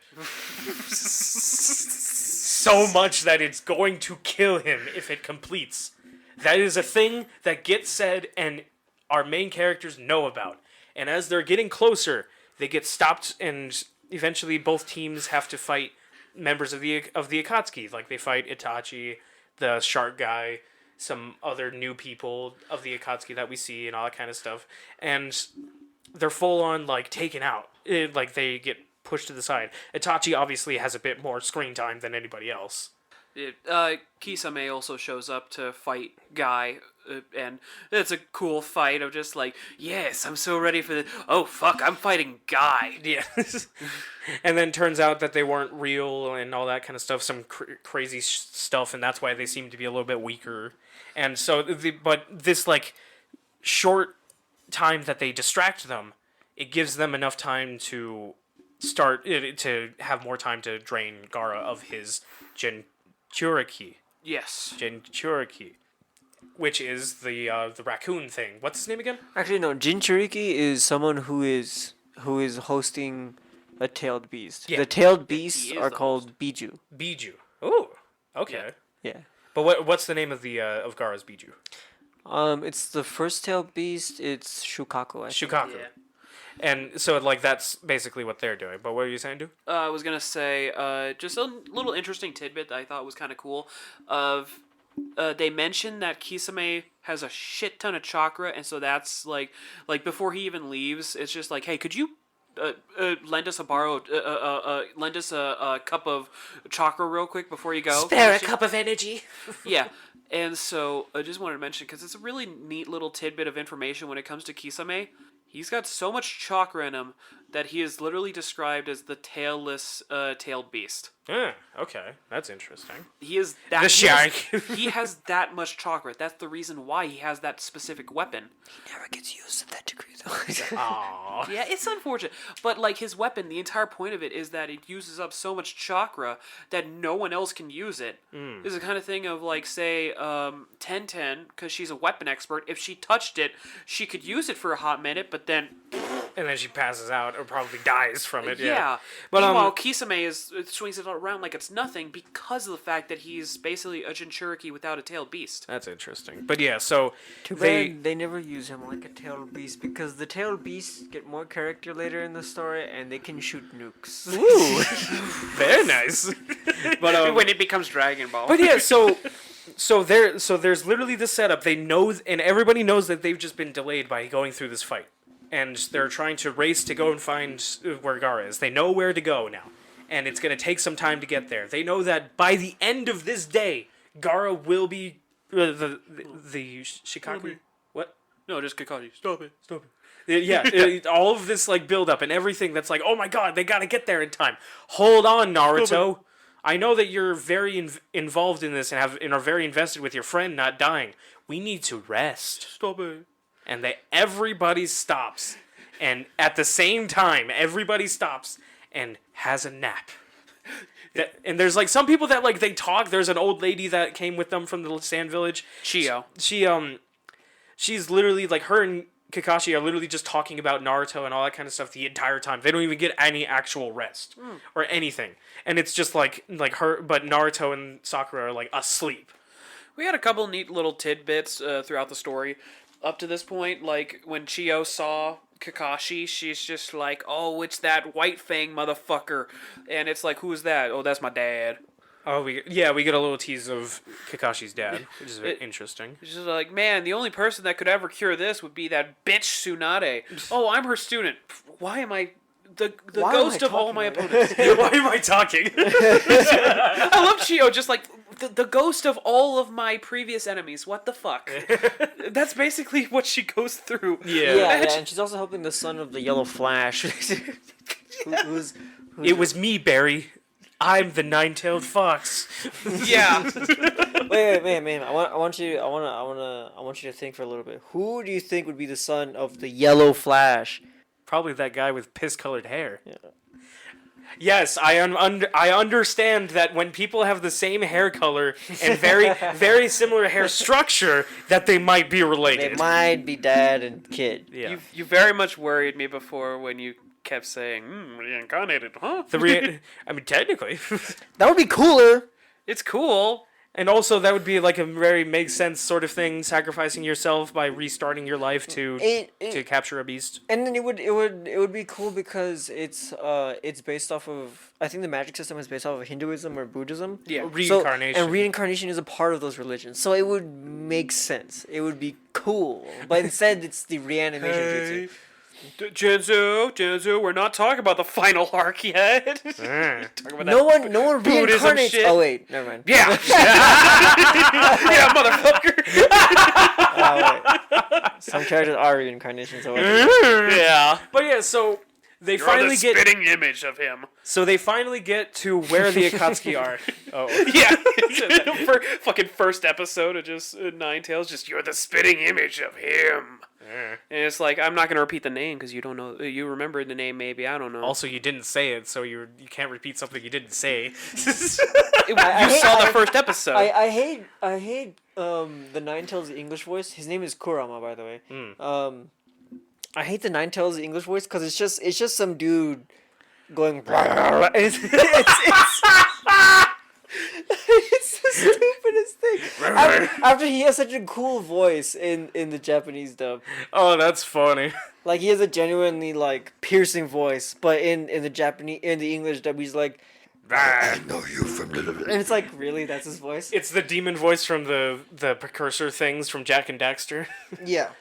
So much that it's going to kill him if it completes. That is a thing that gets said and our main characters know about. And as they're getting closer, they get stopped, and eventually both teams have to fight members of the Akatsuki. Like they fight Itachi, the shark guy, some other new people of the Akatsuki that we see, and all that kind of stuff. And they're full on like taken out. Like they get pushed to the side. Itachi obviously has a bit more screen time than anybody else. Kisame also shows up to fight Guy, and it's a cool fight of just like, yes, I'm so ready for this. Oh, fuck, I'm fighting Guy. Yeah. And then turns out that they weren't real and all that kind of stuff, some crazy stuff, and that's why they seem to be a little bit weaker. And so, but this, like, short time that they distract them, it gives them enough time to to have more time to drain Gaara of his Jinchuriki. Yes. Jinchuriki. Which is the raccoon thing. What's his name again? Actually, no. Jinchuriki is someone who is hosting a tailed beast. Yeah. The tailed beasts are called Biju. Biju. Ooh. Okay. Yeah. But what's the name of the of Gaara's Biju? It's the first tailed beast. It's Shukaku. Shukaku. Yeah. And so, like, that's basically what they're doing. But what are you saying, dude? I was going to say, just a little interesting tidbit that I thought was kind of cool. They mentioned that Kisame has a shit ton of chakra, and so that's, like before he even leaves, it's just like, hey, could you lend us a cup of chakra real quick before you go? Spare a cup of energy. Yeah. And so I just wanted to mention, because it's a really neat little tidbit of information when it comes to Kisame. He's got so much chakra in him that he is literally described as the tailless tailed beast. Yeah, okay. That's interesting. He is that... The shark. He has that much chakra. That's the reason why he has that specific weapon. He never gets used to that degree, though. Aww. Yeah, it's unfortunate. But, like, his weapon, the entire point of it is that it uses up so much chakra that no one else can use it. It's the kind of thing of, like, say, Tenten, because she's a weapon expert, if she touched it, she could use it for a hot minute, but then... And then she passes out or probably dies from it. Yeah. But meanwhile, Kisame swings it around like it's nothing because of the fact that he's basically a Jinchuriki without a tailed beast. That's interesting. But yeah, so they never use him like a tailed beast because the tailed beasts get more character later in the story and they can shoot nukes. Ooh, very nice. But when it becomes Dragon Ball. But yeah, so there's literally this setup. They know, and everybody knows that they've just been delayed by going through this fight. And they're trying to race to go and find where Gaara is. They know where to go now. And it's going to take some time to get there. They know that by the end of this day, Gaara will be... the Shikaku... What? No, just Kakashi. Stop it. Yeah, all of this like build up and everything that's like, oh my god, they got to get there in time. Hold on, Naruto. I know that you're very involved in this and are very invested with your friend not dying. We need to rest. Stop it. And everybody stops. And at the same time, everybody stops and has a nap. And there's like some people that like they talk. There's an old lady that came with them from the Sand Village. Chio. She's literally like her and Kakashi are literally just talking about Naruto and all that kind of stuff the entire time. They don't even get any actual rest or anything. And it's just like her, but Naruto and Sakura are like asleep. We had a couple neat little tidbits throughout the story up to this point. Like when Chio saw Kakashi, she's just like, "Oh, it's that White Fang motherfucker," and it's like, "Who's that?" "Oh, that's my dad." Oh, we get a little tease of Kakashi's dad, which is very interesting. She's like, "Man, the only person that could ever cure this would be that bitch Tsunade." "Oh, I'm her student." "Why am I the ghost of all my opponents?" Why am I talking? I love Chio, just like the ghost of all of my previous enemies. What the fuck? That's basically what she goes through. Yeah, and she's also helping the son of the Yellow Flash. It was me, Barry. I'm the nine-tailed fox. Yeah. Wait, man. I want you to think for a little bit. Who do you think would be the son of the Yellow Flash? Probably that guy with piss-colored hair. Yeah. Yes, I understand that when people have the same hair color and very, very similar hair structure, that they might be related. They might be dad and kid. Yeah. You very much worried me before when you kept saying, reincarnated, huh? I mean, technically. That would be cooler. It's cool. And also, that would be like a very makes sense sort of thing, sacrificing yourself by restarting your life to capture a beast. And then it would be cool because it's based off of, I think the magic system is based off of Hinduism or Buddhism. Yeah, reincarnation. And reincarnation is a part of those religions, so it would make sense. It would be cool, but instead it's the reanimation jutsu. Jinzu, we're not talking about the final arc yet. No one reincarnates. Shit. Oh wait, never mind. Yeah, yeah, motherfucker. Wait. Some characters are reincarnations. Yeah, but yeah, so they You're finally the spitting image of him. So they finally get to where the Akatsuki are. Oh yeah, for fucking first episode of just Ninetales, just you're the spitting image of him. And it's like, I'm not going to repeat the name because you don't know. You remember the name, maybe. I don't know. Also, you didn't say it, so you can't repeat something you didn't say. You saw the first episode. I hate the Ninetales English voice. His name is Kurama, by the way. I hate the Ninetales English voice because it's just some dude going. It's the stupidest thing. After he has such a cool voice in the Japanese dub. Oh, that's funny. Like he has a genuinely like piercing voice, but in the English dub he's like, I know you from little. And it's like, really, that's his voice? It's the demon voice from the precursor things from Jack and Daxter. Yeah.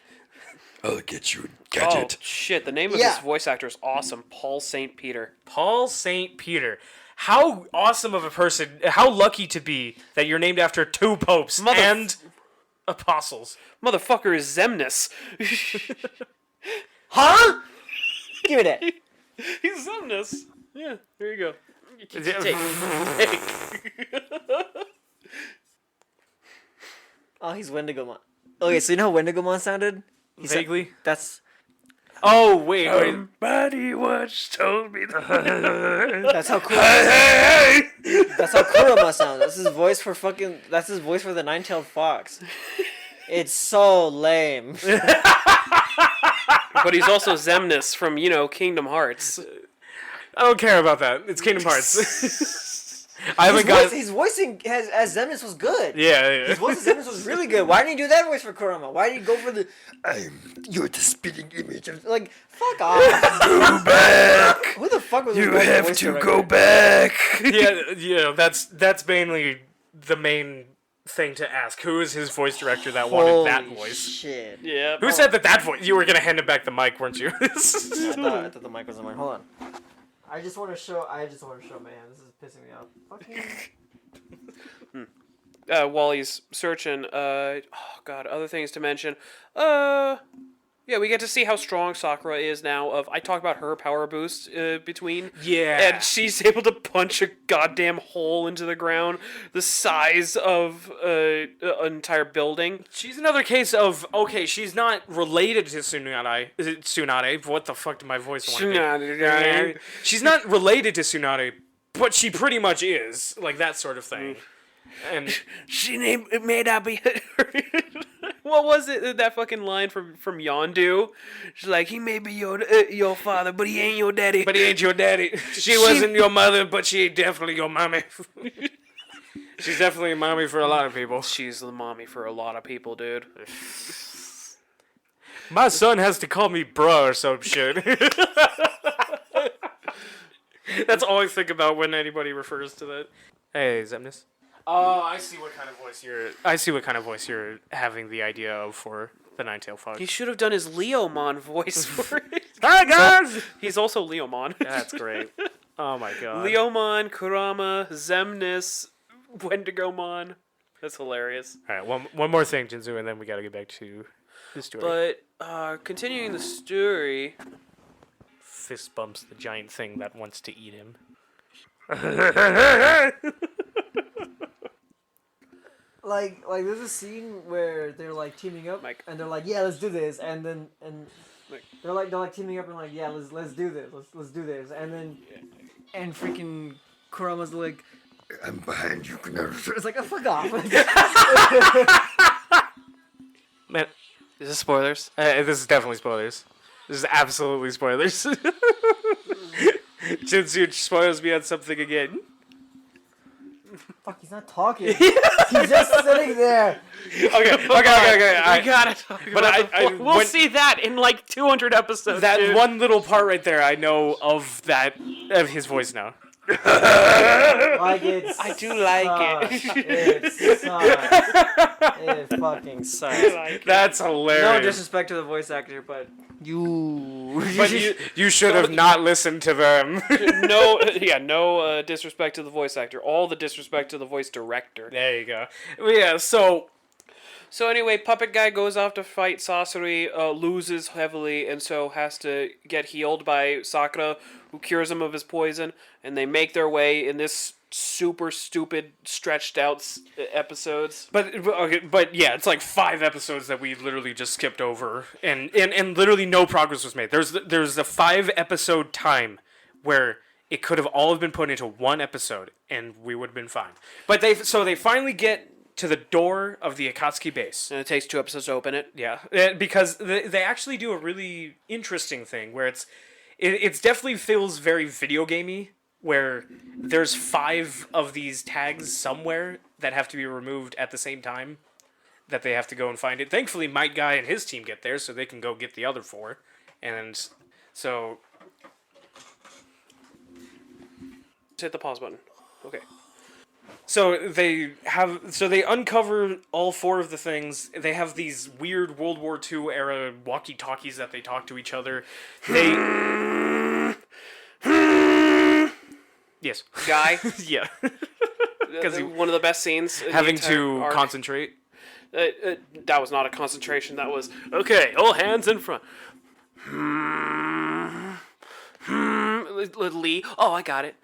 I'll get you, gadget. Oh shit! The name of this voice actor is awesome. Paul St. Peter. Paul St. Peter. How awesome of a person, how lucky to be that you're named after two popes and apostles. Motherfucker is Zemnis. Huh? Give me that. He's Zemnis. Yeah, there you go. Oh, he's Wendigomon. Okay, so you know how Wendigomon sounded? Vaguely? That's... Oh, wait. Somebody once told me that. That's how Kurama That's how Kurama sounds. That's his voice for the nine-tailed fox. It's so lame. But he's also Zemnis from, Kingdom Hearts. I don't care about that. It's Kingdom Hearts. His voicing as Zemnis was good. Yeah. His voice as Zemnis was really good. Why didn't he do that voice for Kurama? Why did he go for the... You're the spitting image of... Like, fuck off. Go back. Who the fuck was You have to go back. Yeah, that's mainly the main thing to ask. Who is his voice director that wanted that voice? Shit. Yeah. Who said that voice? You were going to hand him back the mic, weren't you? I thought the mic was on mine. Hold on. I just want to show my hand. This is pissing me off. Fucking... While he's searching, oh god, other things to mention. Yeah, we get to see how strong Sakura is now. I talked about her power boost between. Yeah. And she's able to punch a goddamn hole into the ground the size of an entire building. She's another case of, okay, she's not related to Tsunade. Is it Tsunade? What the fuck did my voice want to be? Tsunade. She's not related to Tsunade, but she pretty much is. Like, that sort of thing. And She may not be. What was it? That fucking line from Yondu? She's like, he may be your father, but he ain't your daddy. but he ain't your daddy. She wasn't your mother, but she ain't definitely your mommy. She's definitely a mommy for a lot of people. She's the mommy for a lot of people, dude. My son has to call me bruh or some shit. That's all I think about when anybody refers to that. Hey, Zemnis. Oh, I see what kind of voice you're having the idea of for the Nine-Tailed Fox. He should have done his Leomon voice for it. Hi guys. He's also Leomon. That's great. Oh my god. Leomon, Kurama, Zemnis, Wendigomon. That's hilarious. All right, one more thing, Jinzu, and then we got to get back to the story. But continuing the story. Fist bumps the giant thing that wants to eat him. Like there's a scene where they're like teaming up, Mike. and they're like, yeah, let's do this, and Mike. they're like teaming up and like, yeah, let's do this, let's do this, and then and freaking Kurama's like, I'm behind you, Naruto. it's like, oh, fuck off. Man, Is this spoilers? this is definitely spoilers. This is absolutely spoilers. Jinzu spoils me on something again. Fuck, he's not talking. He's just sitting there. Okay. We gotta talk but about We'll when- see that in like 200 episodes. That dude. one little part right there, I know of his voice now. Like it's. I do like it. It sucks. It fucking sucks. That's No hilarious. disrespect to the voice actor, but you. But you should have not listened to them. No disrespect to the voice actor. All the disrespect to the voice director. There you go. Yeah, so So anyway, Puppet Guy goes off to fight Sasori, loses heavily, and so has to get healed by Sakura, who cures him of his poison, and they make their way in this super stupid, stretched out episodes. But yeah, it's like 5 episodes that we literally just skipped over, and literally no progress was made. There's a 5-episode time where it could have all been put into one episode, and we would have been fine. But they finally get to the door of the Akatsuki base. And it takes 2 episodes to open it. Yeah, because they actually do a really interesting thing where it definitely feels very video gamey, where there's 5 of these tags somewhere that have to be removed at the same time, that they have to go and find it. Thankfully, Might Guy and his team get there, so they can go get the other 4. And so... Just hit the pause button. Okay. So they uncover all 4 of the things. They have these weird World War II era walkie-talkies that they talk to each other. Yes. Guy. Yeah. Because one of the best scenes. In Having the entire to arc. concentrate. That was not a concentration. That was, okay, all hands in front. Lee. Oh, I got it.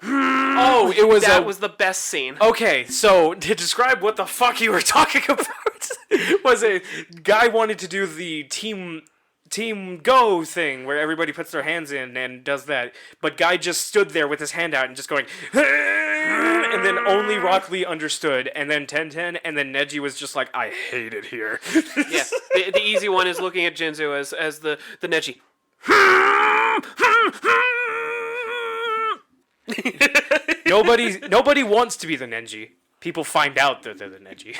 Oh, it was That was the best scene. Okay, so to describe what the fuck you were talking about was a guy wanted to do the team go thing where everybody puts their hands in and does that, but Guy just stood there with his hand out and just going and then only Rock Lee understood, and then 10-10, and then Neji was just like, I hate it here. Yeah, the easy one is looking at Jinzu as the Neji. Nobody wants to be the Nenji. People find out that they're the Neji.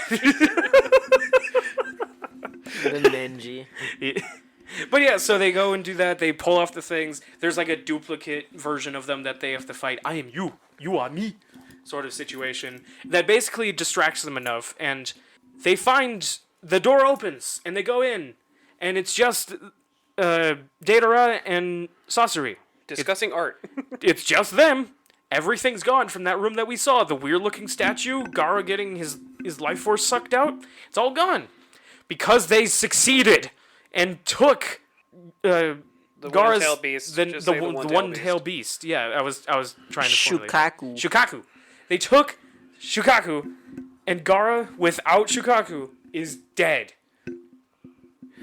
The Nenji. Yeah. But yeah, so they go and do that. They pull off the things. There's like a duplicate version of them that they have to fight. I am you. You are me. Sort of situation that basically distracts them enough. And they find the door opens and they go in. And it's just Datara and Sasori. Discussing art. It's just them. Everything's gone from that room that we saw. The weird-looking statue, Gaara getting his life force sucked out. It's all gone. Because they succeeded and took The Gaara's one-tailed beast. the Just say one-tailed beast. Yeah, I was trying to Shukaku. Shukaku. They took Shukaku, and Gaara without Shukaku is dead.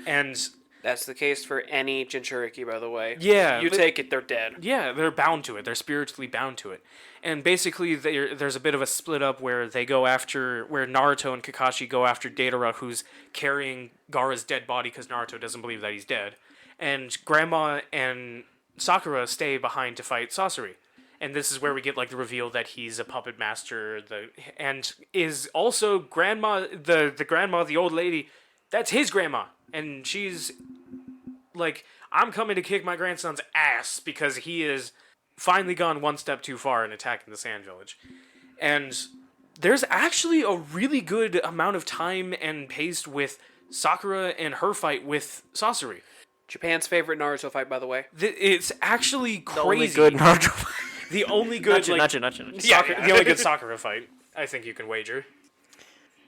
And That's the case for any Jinchuriki, by the way. Yeah, You take it, they're dead. yeah, they're bound to it. They're spiritually bound to it. And basically, there's a bit of a split up where where Naruto and Kakashi go after Deidara, who's carrying Gaara's dead body because Naruto doesn't believe that he's dead. And Grandma and Sakura stay behind to fight Sasori. And this is where we get like the reveal that he's a puppet master, and is also grandma, the old lady, that's his grandma. And she's like, I'm coming to kick my grandson's ass because he has finally gone one step too far in attacking the Sand Village. And there's actually a really good amount of time and pace with Sakura and her fight with Sasori. Japan's favorite Naruto fight, by the way. It's actually crazy. The only good Naruto fight. The only good, Not you. The only good Sakura fight, I think you can wager.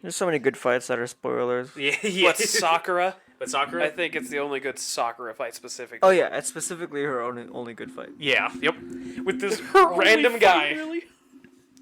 There's so many good fights that are spoilers. Yeah. But Sakura? But Sakura? I think it's the only good Sakura fight specifically. Oh yeah, it's specifically her only good fight. Yeah, yep. With this random guy. Really?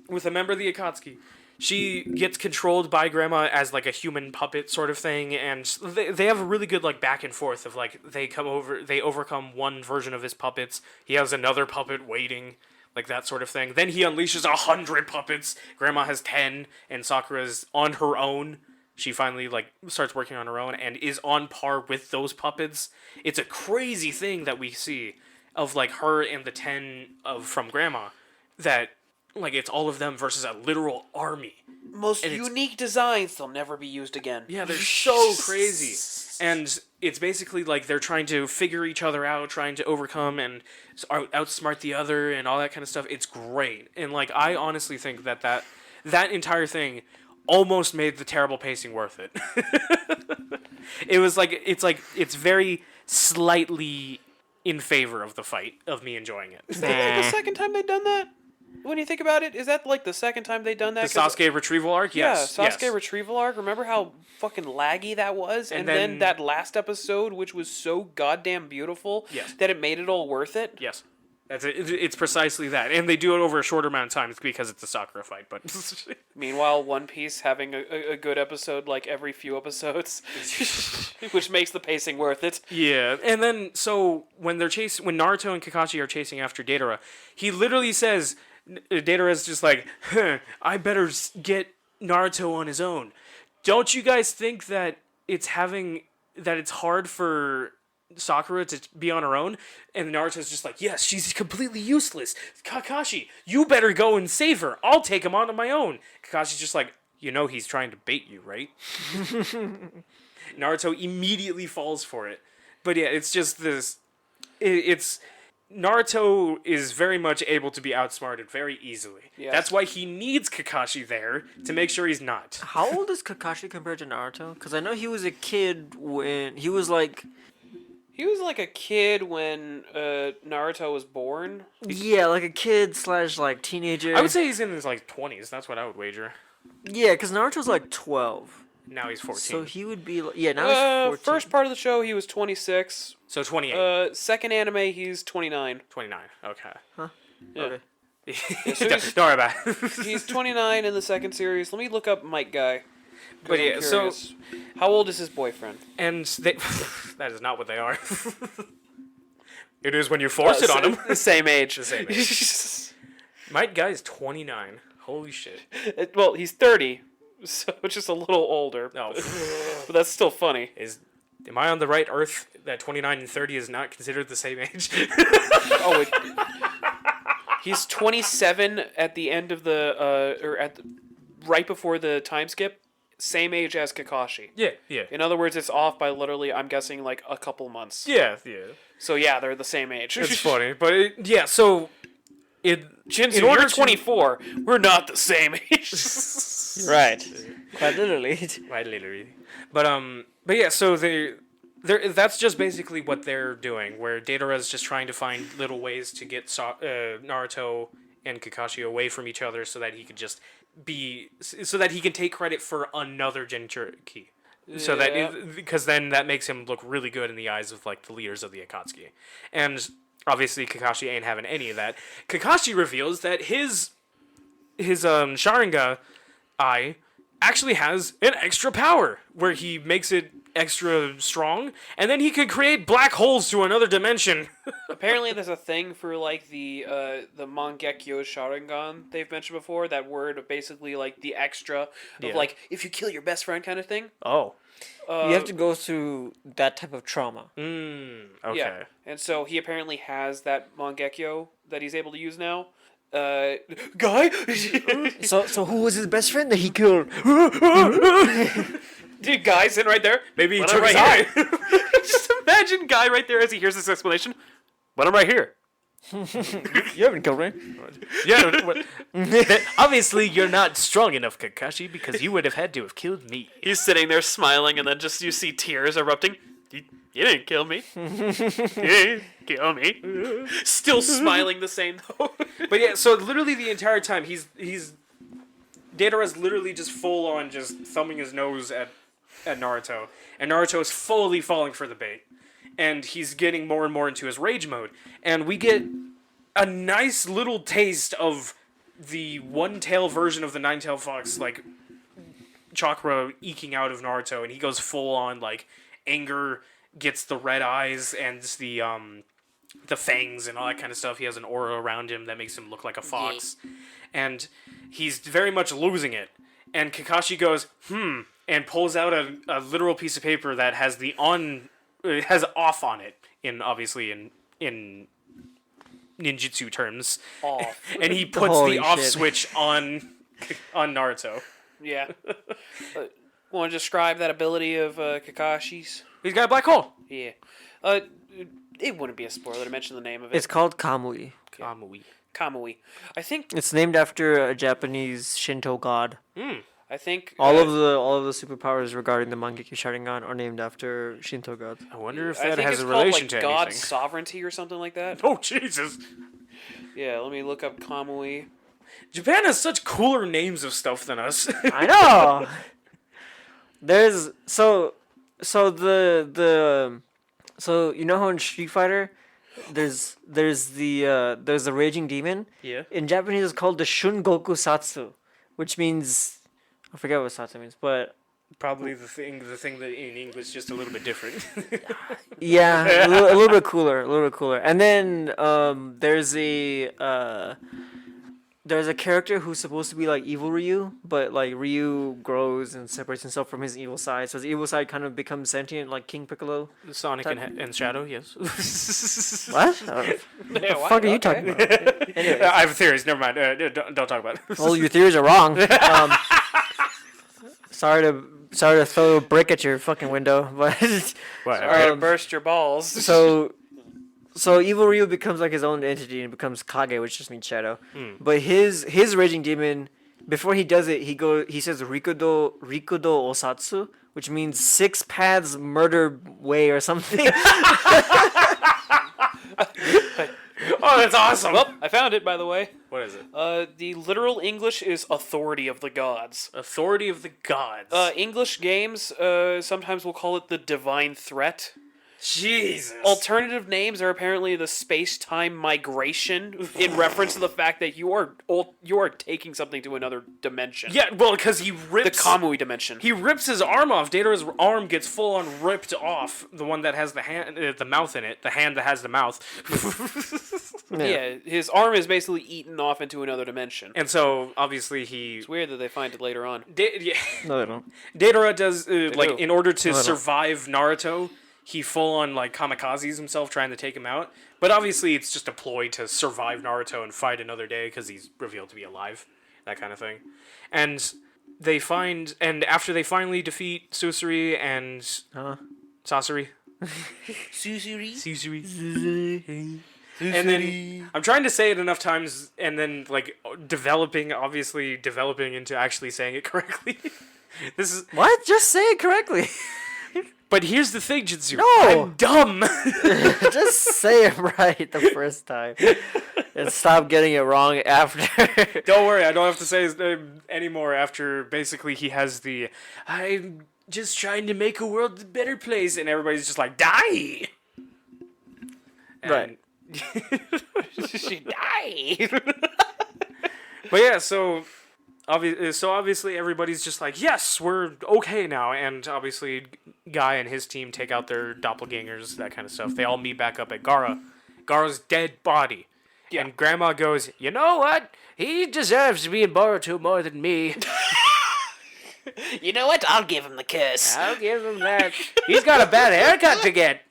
With a member of the Akatsuki. She gets controlled by Grandma as like a human puppet sort of thing, and they have a really good like back and forth of like they overcome one version of his puppets. He has another puppet waiting, like that sort of thing. Then he unleashes 100 puppets. Grandma has 10, and Sakura's on her own. She finally like starts working on her own and is on par with those puppets. It's a crazy thing that we see of like her and the 10 from Grandma, that like it's all of them versus a literal army. Most unique designs, they'll never be used again. Yeah, they're so crazy. And it's basically like they're trying to figure each other out, trying to overcome and outsmart the other and all that kind of stuff. It's great. And like I honestly think that entire thing almost made the terrible pacing worth it. It was like it's very slightly in favor of the fight, of me enjoying it. Is that like the second time they've done that? When you think about it, is that like the second time they've done that? The Sasuke retrieval arc? Yes. Yeah, Sasuke yes. retrieval arc. Remember how fucking laggy that was? And then that last episode, which was so goddamn beautiful, yes, that it made it all worth it? Yes. It's precisely that. And they do it over a shorter amount of time because it's a Sakura fight. But meanwhile, One Piece having a good episode like every few episodes, which makes the pacing worth it. Yeah. And then, so, when Naruto and Kakashi are chasing after Deidara, he literally says, Deidara's just like, I better get Naruto on his own. Don't you guys think that it's hard for Sakura to be on her own? And Naruto's just like, yes, she's completely useless. Kakashi, you better go and save her. I'll take him on my own. Kakashi's just like, he's trying to bait you, right? Naruto immediately falls for it. But yeah, it's just this... Naruto is very much able to be outsmarted very easily. Yes. That's why he needs Kakashi there, to make sure he's not. How old is Kakashi compared to Naruto? Because I know he was a kid when... He was like a kid when Naruto was born. Yeah, like a kid / like teenager. I would say he's in his like 20s. That's what I would wager. Yeah, because Naruto's like 12. Now he's 14. So he would be... Yeah, now he's 14. First part of the show, he was 26. So 28. Second anime, he's 29. 29, okay. Huh? Yeah. Okay. Don't worry about it. He's 29 in the second series. Let me look up Mike Guy. But yeah, so... How old is his boyfriend? And they... that is not what they are. It is when you force it on them. The same age. The same age. Mike Guy is 29. Holy shit. Well, he's 30. So just a little older. No. But that's still funny. Am I on the right earth that 29 and 30 is not considered the same age? He's 27 at the end of right before the time skip. Same age as Kakashi. Yeah. In other words, it's off by literally, I'm guessing, like a couple months. Yeah. So yeah, they're the same age. It's funny, but so... Shinsu, you're 24. We're not the same age. Right. Quite literally. Quite literally. But yeah, so that's just basically what they're doing, where Deidara's just trying to find little ways to get Naruto and Kakashi away from each other so that he can take credit for another Jinchuriki. So that because then that makes him look really good in the eyes of like the leaders of the Akatsuki. And obviously Kakashi ain't having any of that. Kakashi reveals that his Sharingan eye actually has an extra power where he makes it extra strong, and then he could create black holes to another dimension. Apparently, there's a thing for like the Mangekyo Sharingan they've mentioned before. That word of basically like the extra of like if you kill your best friend kind of thing. Oh, you have to go through that type of trauma. okay. Yeah, and so he apparently has that Mangekyo that he's able to use now. Guy. So who was his best friend that he killed? Dude, Guy sitting right there. Maybe he But took I'm his right eye. here. Just imagine Guy right there as he hears this explanation. But I'm right here. You haven't killed me. Yeah. Obviously, you're not strong enough, Kakashi, because you would have had to have killed me. He's sitting there smiling, and then just you see tears erupting. You didn't kill me. You didn't kill me. Still smiling the same though. But yeah, so literally the entire time he's Datara's literally just full on just thumbing his nose at Naruto, and Naruto is fully falling for the bait, and he's getting more and more into his rage mode, and we get a nice little taste of the one-tail version of the nine-tailed fox, like chakra eking out of Naruto, and he goes full on like anger, gets the red eyes and the fangs and all that kind of stuff. He has an aura around him that makes him look like a fox. And he's very much losing it. And Kakashi goes, and pulls out a literal piece of paper that has it has off on it, obviously in ninjutsu terms. Off. And he puts Holy the off shit. switch on Naruto. Yeah. Want to describe that ability of Kakashi's? He's got a black hole. Yeah. It wouldn't be a spoiler to mention the name of it. It's called Kamui. Kamui. I think. It's named after a Japanese Shinto god. I think All of the superpowers regarding the Mangekyo Sharingan are named after Shinto gods. I wonder if I that think has it's a called, relation like, to God's anything. sovereignty or something like that. Oh, Jesus. Yeah, let me look up Kamui. Japan has such cooler names of stuff than us. I know. There's so you know how in Street Fighter there's the raging demon? Yeah. In Japanese it's called the Shungoku Satsu, which means I forget what Satsu means, but Probably the thing that in English is just a little bit different. yeah, a little bit cooler. And then there's a character who's supposed to be like evil Ryu, but like Ryu grows and separates himself from his evil side, so his evil side kind of becomes sentient, like King Piccolo. Sonic and Shadow, yes. What? What the fuck are you talking about? Anyways. I have theories. Never mind. Don't talk about it. Well, your theories are wrong. Sorry to throw a brick at your fucking window, but Sorry to burst your balls. so evil Ryu becomes like his own entity and becomes Kage, which just means shadow. But his raging demon, before he does it, he says Rikudo Osatsu, which means 6 paths murder way or something. Oh, that's awesome. Well, I found it, by the way. What is it? The literal English is authority of the gods. Authority of the gods. English games sometimes will call it the divine threat. Jesus. Alternative names are apparently the space-time migration, in reference to the fact that you are taking something to another dimension. Yeah, well, because he The rips... Kamui dimension. He rips his arm off. Datara's arm gets full on ripped off. The one that has the hand, the mouth in it. The hand that has the mouth. Yeah, his arm is basically eaten off into another dimension. And so, obviously, he... It's weird that they find it later on. Yeah. No, they don't. Datara does, do. in order to No, they don't. survive Naruto, he full on, kamikazes himself trying to take him out. But obviously, it's just a ploy to survive Naruto and fight another day because he's revealed to be alive. That kind of thing. And after they finally defeat Susuri and... Sasori? Susuri. And then I'm trying to say it enough times, and then developing into actually saying it correctly. This is What? Just say it correctly. But here's the thing, Jitsu. No! I'm dumb. Just say it right the first time, and stop getting it wrong after. Don't worry, I don't have to say his name anymore. After basically he has the just trying to make a world a better place, and everybody's just like, die. Right. She died. But yeah, so obviously everybody's just like, yes, we're okay now, and obviously Guy and his team take out their doppelgangers, that kind of stuff. They all meet back up at Gara's dead body. Yeah. And Grandma goes, you know what? He deserves to be in Boruto more than me. You know what? I'll give him the kiss. I'll give him that. He's got a bad haircut to get.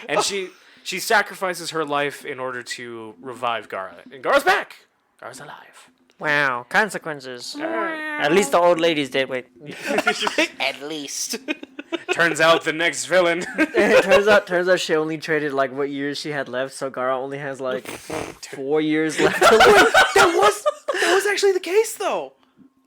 And she sacrifices her life in order to revive Gara. And Gara's back. Gara's alive. Wow, consequences. At least the old lady's dead. Wait. At least. Turns out the next villain. turns out she only traded like what years she had left, so Gara only has like 4 years left to live. That was actually the case though.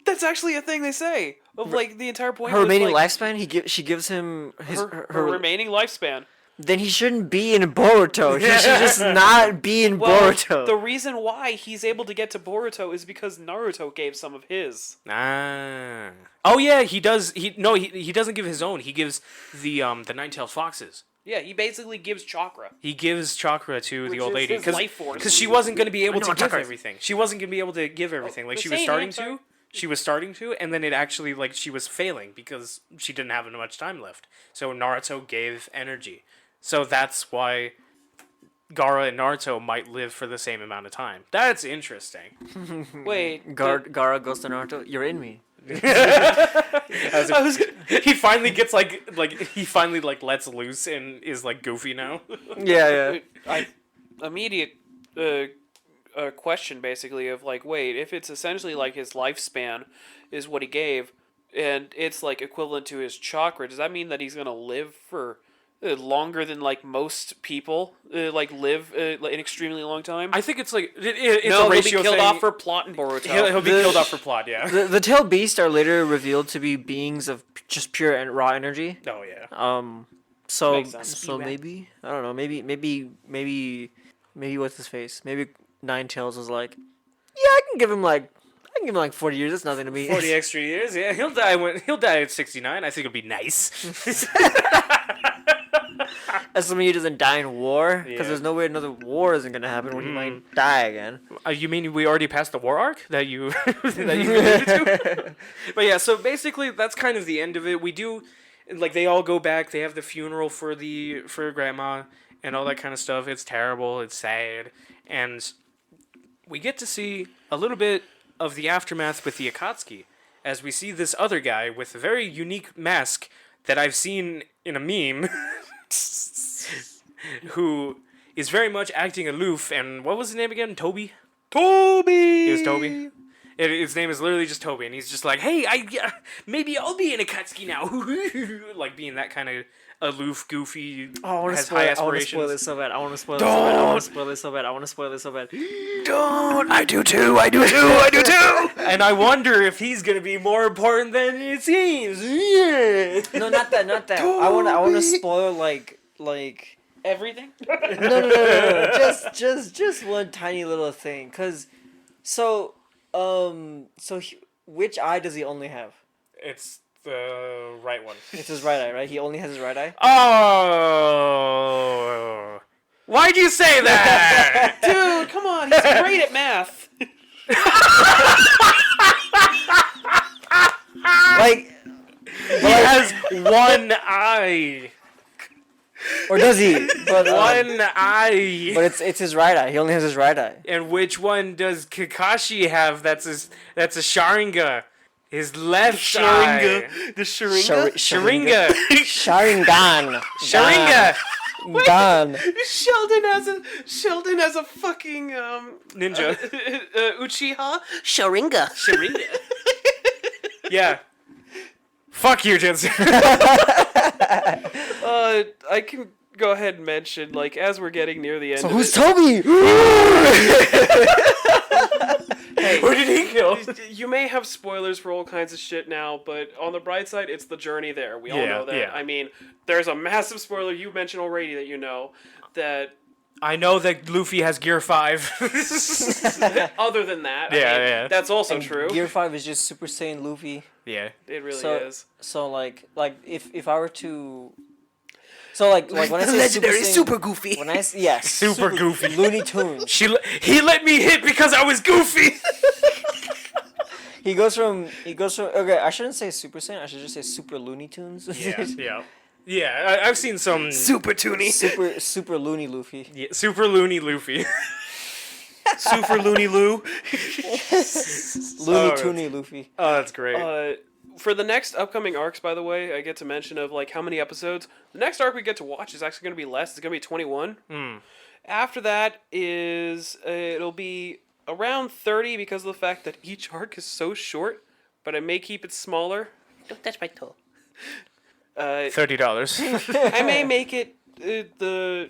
That's actually a thing they say of like the entire point. Her remaining like, lifespan. She gives him her remaining lifespan. Then he shouldn't be in Boruto. He should just not be in Boruto. The reason why he's able to get to Boruto is because Naruto gave some of his. Ah. Oh yeah, he does. He doesn't give his own. He gives the Nine-Tailed Foxes. Yeah, he basically gives chakra. He gives chakra to the old lady because she wasn't going to be able to give everything. She wasn't going to be able to give everything. Like she was starting to. She was starting to, and then it actually, like, she was failing because she didn't have much time left. So Naruto gave energy. So that's why Gara and Naruto might live for the same amount of time. That's interesting. Wait. Gara goes to Naruto, you're in me. He finally gets, he finally lets loose and is, like, goofy now. Yeah. Immediate question, basically, of, like, wait, if it's essentially, like, his lifespan is what he gave, and it's, like, equivalent to his chakra, does that mean that he's gonna live for longer than like most people live an extremely long time? I think it's like it's a ratio he'll be killed thing. off for plot in Boruto. He'll be killed off for plot. Yeah. The tail beasts are later revealed to be beings of just pure and raw energy. Oh yeah. So maybe I don't know. Maybe what's his face? Maybe Nine Tails was like, yeah, I can give him like 40 years. That's nothing to me. 40 extra years. Yeah, he'll die at 69. I think it'll be nice. Assuming he doesn't die in war, because there's no way another war isn't gonna happen when he might die again. You mean we already passed the war arc that you alluded to? But yeah, so basically that's kind of the end of it. We do, like, they all go back. They have the funeral for Grandma and all that kind of stuff. It's terrible. It's sad, and we get to see a little bit of the aftermath with the Akatsuki, as we see this other guy with a very unique mask that I've seen in a meme. Who is very much acting aloof, and what was his name again? Toby? It was Toby. His name is literally just Toby, and he's just like, hey, maybe I'll be an Akatsuki now. Like being that kind of aloof, goofy, has high aspirations. I want to spoil this so bad. I want to spoil this so bad. Don't! I do too! And I wonder if he's gonna be more important than it seems. No, not that. I want to spoil like Everything? No. Just one tiny little thing. Which eye does he only have? It's the right one. It's his right eye, right? He only has his right eye? Oh! Why'd you say that? Dude, come on, he's great at math. He has one eye. Or does he? But, one eye. But it's his right eye. He only has his right eye. And which one does Kakashi have? That's a Sharinga. His left eye. The Sharinga? Sharinga. Sharingan. Sharinga. Gone. Sheldon has a fucking ninja. Uchiha Sharinga. Yeah. Fuck you, Jinsu. I can go ahead and mention, like, as we're getting near the end. So who's Toby? Hey, who did he kill? You may have spoilers for all kinds of shit now, but on the bright side, it's the journey there. We all know that. Yeah. I mean, there's a massive spoiler you mentioned already that you know that I know that Luffy has Gear 5. Other than that, yeah. that's also true. Gear 5 is just Super Saiyan Luffy. Yeah. It really is. So like if I were to, so like when I say legendary Super Goofy. when I yes Super Goofy. Looney Tunes. He let me hit because I was goofy. He goes from okay. I shouldn't say Super Saiyan. I should just say Super Looney Tunes. Yeah. I've seen some Super Toony. Super Looney Luffy. yeah, Super Looney Luffy. Super Looney Loo. Looney Toony Luffy. Oh, that's great. For the next upcoming arcs, by the way, I get to mention of like how many episodes. The next arc we get to watch is actually going to be less. It's going to be 21. After that is it'll be around 30 because of the fact that each arc is so short. But I may keep it smaller. Don't touch my toe. $30. I may make it the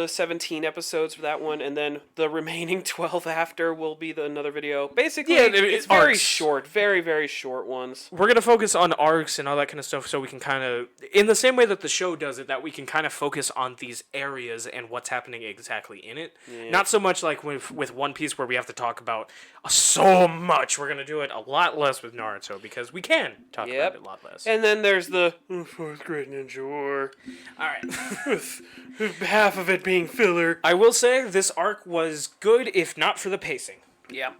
17 episodes for that one, and then the remaining 12 after will be another video. Basically, it's very arcs. short, very, very short ones. We're going to focus on arcs and all that kind of stuff so we can kind of, in the same way that the show does it, that we can kind of focus on these areas and what's happening exactly in it. Yeah. Not so much like with One Piece where we have to talk about so much. We're going to do it a lot less with Naruto because we can talk about it a lot less. And then there's the 4th grade ninja war. All right. Half of it being filler. I will say this arc was good, if not for the pacing. Yeah.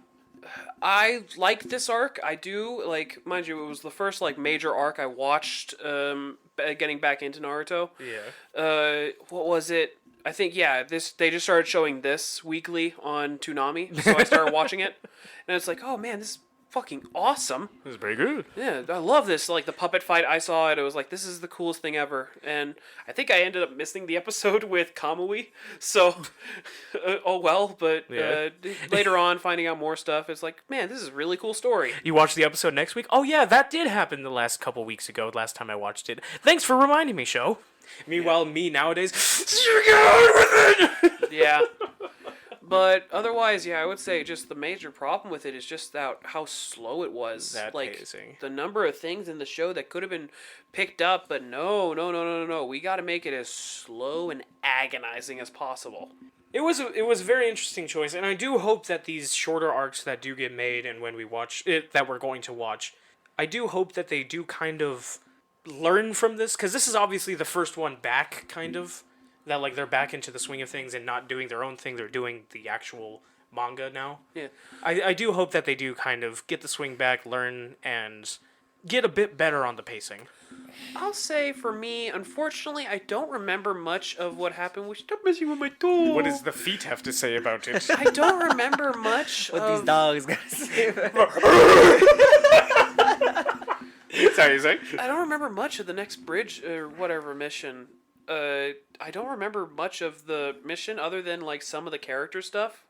I like this arc. I do. Like, mind you, it was the first, like, major arc I watched getting back into Naruto. Yeah. What was it? I think, they just started showing this weekly on Toonami, so I started watching it. And it's like, oh, man, this is fucking awesome. It was very good. Yeah, I love this. Like, the puppet fight, I saw it. It was like, this is the coolest thing ever. And I think I ended up missing the episode with Kamui. So, oh well. But later on, finding out more stuff, it's like, man, this is a really cool story. You watched the episode next week? Oh, yeah, that did happen the last couple weeks ago, last time I watched it. Thanks for reminding me, show. Meanwhile, me nowadays, get on with it! Yeah. But otherwise, I would say just the major problem with it is just how slow it was. That like pacing. The number of things in the show that could have been picked up, but no. We got to make it as slow and agonizing as possible. It was a very interesting choice, and I do hope that these shorter arcs that do get made, and when we watch it, that we're going to watch, I do hope that they do kind of learn from this, because this is obviously the first one back, kind of. That, like, they're back into the swing of things and not doing their own thing. They're doing the actual manga now. Yeah. I do hope that they do kind of get the swing back, learn, and get a bit better on the pacing. I'll say, for me, unfortunately, I don't remember much of what happened. Stop messing with my toe. What does the feet have to say about it? I don't remember much What of... these dogs gotta say about it. Sorry, you saying? I don't remember much of the next bridge or whatever mission. I don't remember much of the mission other than, like, some of the character stuff.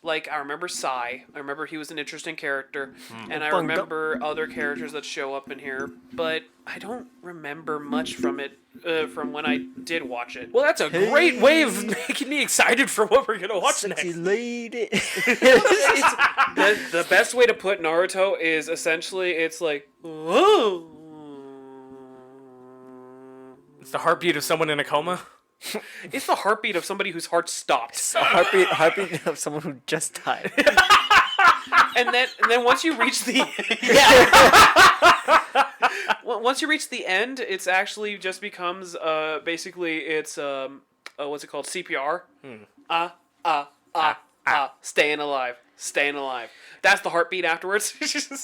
Like, I remember Sai. I remember he was an interesting character. And I remember other characters that show up in here. But I don't remember much from it, from when I did watch it. Well, that's a great way of making me excited for what we're going to watch Sexy next. lady. The best way to put Naruto is essentially, it's like, whoa. It's the heartbeat of someone in a coma. It's the heartbeat of somebody whose heart stopped. Heartbeat of someone who just died. And then once you reach the once you reach the end, it's actually just becomes basically it's what's it called, CPR. Staying alive. That's the heartbeat afterwards.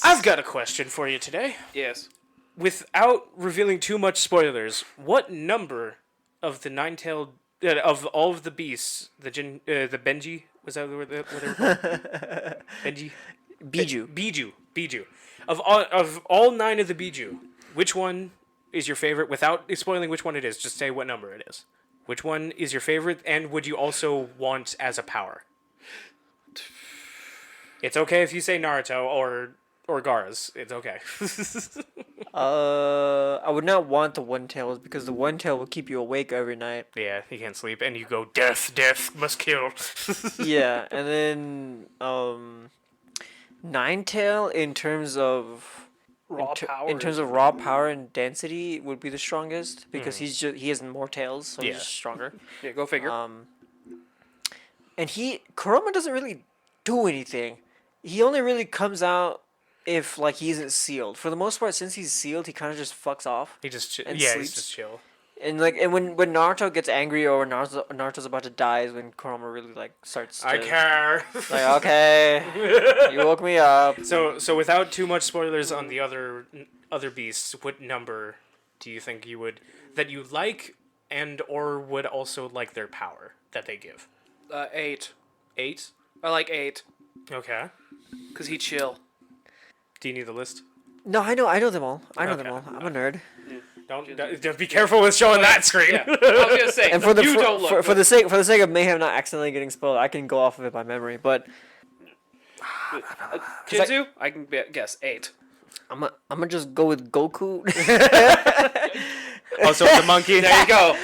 I've got a question for you today. Yes. Without revealing too much spoilers, what number of the nine-tailed of all of the beasts, the Benji, was that what they were called? Benji, Biju. Of all 9 of the Biju, which one is your favorite? Without spoiling which one it is, just say what number it is. Which one is your favorite, and would you also want as a power? It's okay if you say Naruto or Gaara's. It's okay. I would not want the one tails because the one tail will keep you awake every night. Yeah, you can't sleep, and you go, death, must kill. Yeah, and then nine tail in terms of Raw power. In terms of raw power and density would be the strongest because he has more tails, so he's just stronger. Yeah, go figure. And Kurama doesn't really do anything. He only really comes out if like he isn't sealed. For the most part, since he's sealed, he kind of just fucks off. He just and he's sleeps. just chill. And when Naruto gets angry or when Naruto's about to die is when Kurama really like starts. I care. Like, okay, you woke me up. So without too much spoilers on the other beasts, what number do you think you like and or would also like their power that they give? 8. 8. I like 8. Okay. Cause he chill. Do you need the list? No, I know them all. I know them Okay. all. I'm a nerd. Don't be careful with showing that screen. Yeah. I was gonna say. And for the sake of mayhem not accidentally getting spoiled, I can go off of it by memory. But Jinzu, I can guess 8. I'm gonna just go with Goku. Oh, so it's a monkey. There you go.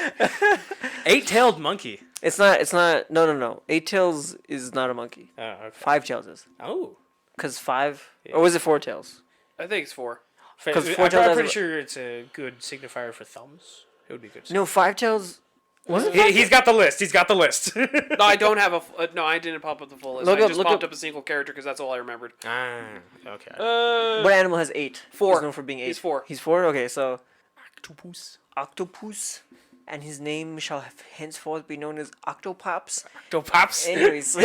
8-tailed monkey. It's not. No. 8 tails is not a monkey. Oh, okay. 5 tails is. Oh. Cause 5, or was it 4 tails? I think it's 4. 'Cause I'm 4 tails has pretty a- sure it's a good signifier for thumbs. It would be good. No, 5 tails. Was it? He's got the list. He's got the list. No, I don't have no, I didn't pop up the full list. I just popped up a single character because that's all I remembered. Okay. What animal has 8? 4. He's known for being 8. He's 4. He's 4. Okay, so Octopus. and his name shall henceforth be known as Octopops. Octopops. Anyways.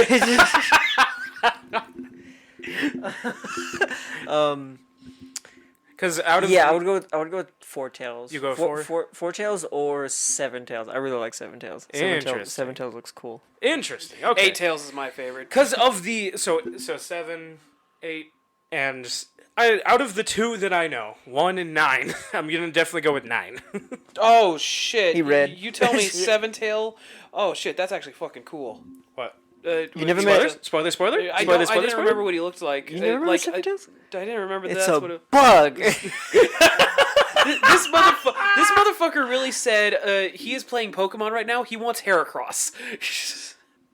Because out of I would go with 4 tails. You go 4? 4 tails or 7 tails. I really like 7 tails. 7 tails looks cool. Interesting. Okay. 8 tails is my favorite. Because of the so 7, 8, and out of the 2 that I know, 1 and 9, I'm gonna definitely go with 9. Oh shit! He read. You tell me 7 tail. Oh shit, that's actually fucking cool. What? You never met Spoiler. I didn't remember what he looked like. You never remember like, 7 tails? I didn't remember It's that's a what bug. this motherfucker really said he is playing Pokemon right now. He wants Heracross.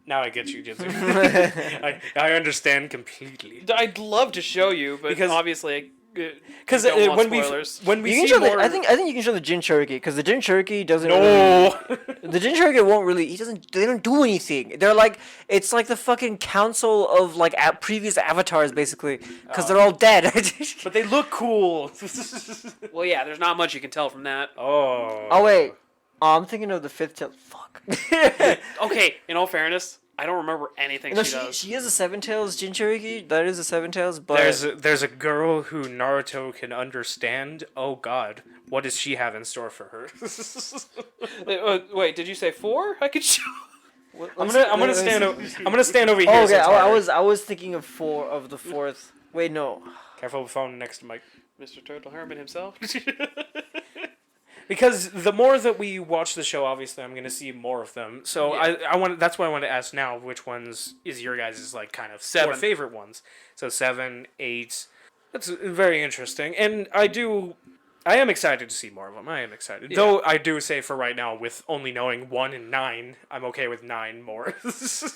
Now I get you, Jinzu. I understand completely. I'd love to show you, but Because- obviously, Because when when we You can see show more, I think you can show the Jinchuriki because the Jinchuriki doesn't. no. The Jinchuriki won't really. They don't do anything. They're like it's like the fucking council of like previous avatars basically because they're all dead. But they look cool. well, yeah, there's not much you can tell from that. Oh wait. Oh, I'm thinking of the 5th tail. Fuck. Okay, in all fairness, I don't remember anything No, she does. she has a 7 tails Jinchuriki. That is a 7 tails, but There's a girl who Naruto can understand. Oh God, what does she have in store for her? Wait, did you say 4? I could show. I'm gonna stand over here. Oh, so okay. it's I harder. was thinking of 4 of the 4th. Wait, no. Careful with the phone next to Mike. Mr. Turtle Herman himself. Because the more that we watch the show, obviously, I'm going to see more of them. So Yeah. I want. That's why I want to ask now, which ones is your guys' like kind of 7. 4 favorite ones? So 7, 8. That's very interesting, and I am excited to see more of them. I am excited, though. I do say for right now, with only knowing 1 and 9, I'm okay with 9 more.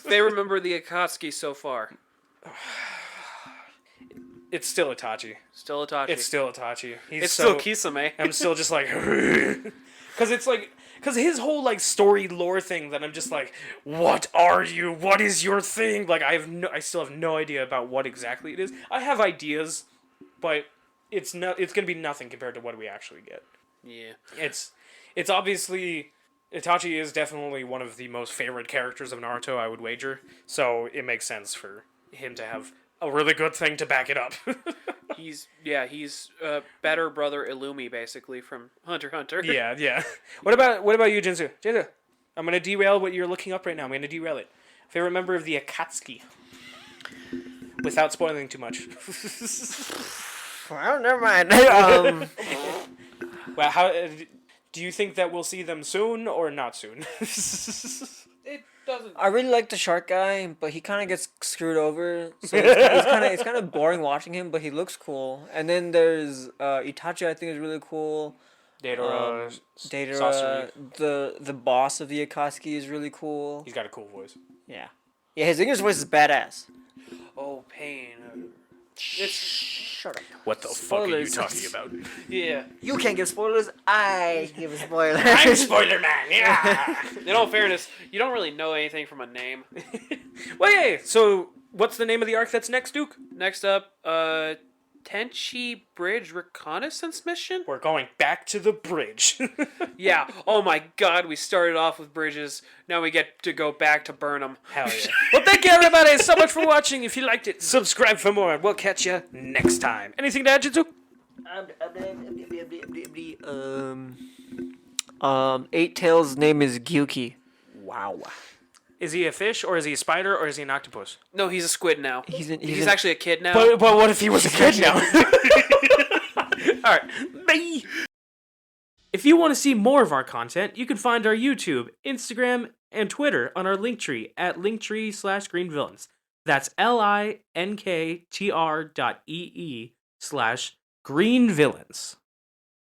They remember the Akatsuki so far. It's still Itachi. Still Itachi. It's still Itachi. It's still Kisame. I'm still just like, because it's like, because his whole like story lore thing that I'm just like, what are you? What is your thing? Like I still have no idea about what exactly it is. I have ideas, but it's gonna be nothing compared to what we actually get. Yeah. It's obviously Itachi is definitely one of the most favorite characters of Naruto, I would wager. So it makes sense for him to have a really good thing to back it up. He's better brother Illumi basically from Hunter x Hunter. Yeah. What about you, Jinzu? Jinzu, I'm gonna derail what you're looking up right now. I'm gonna derail it. Favorite member of the Akatsuki, without spoiling too much. Well, never mind. Well, how do you think that we'll see them soon or not soon? It doesn't. I really like the shark guy, but he kind of gets screwed over. So it's kind of boring watching him, but he looks cool. And then there's Itachi. I think is really cool. Deidara, Deidara, the boss of the Akatsuki is really cool. He's got a cool voice. Yeah, his English voice is badass. Oh, pain. Shut up. What the fuck are you talking about? Yeah. You can't give spoilers. I give spoilers. I'm Spoiler Man. Yeah. In all fairness, you don't really know anything from a name. Well, yeah. So, what's the name of the arc that's next, Duke? Next up, Tenchi Bridge Reconnaissance Mission? We're going back to the bridge. Yeah. Oh my god, we started off with bridges. Now we get to go back to Burnham. Hell yeah. Well, thank you, everybody, so much for watching. If you liked it, subscribe for more, and we'll catch you next time. Anything to add, Jitsu? Eight Tails' name is Gyuki. Wow. Is he a fish, or is he a spider, or is he an octopus? No, he's a squid now. He's actually a kid now. But what if he was a kid now? Alright, bye! If you want to see more of our content, you can find our YouTube, Instagram, and Twitter on our Linktree at linktr.ee/greenvillains. That's linktr.ee/greenvillains.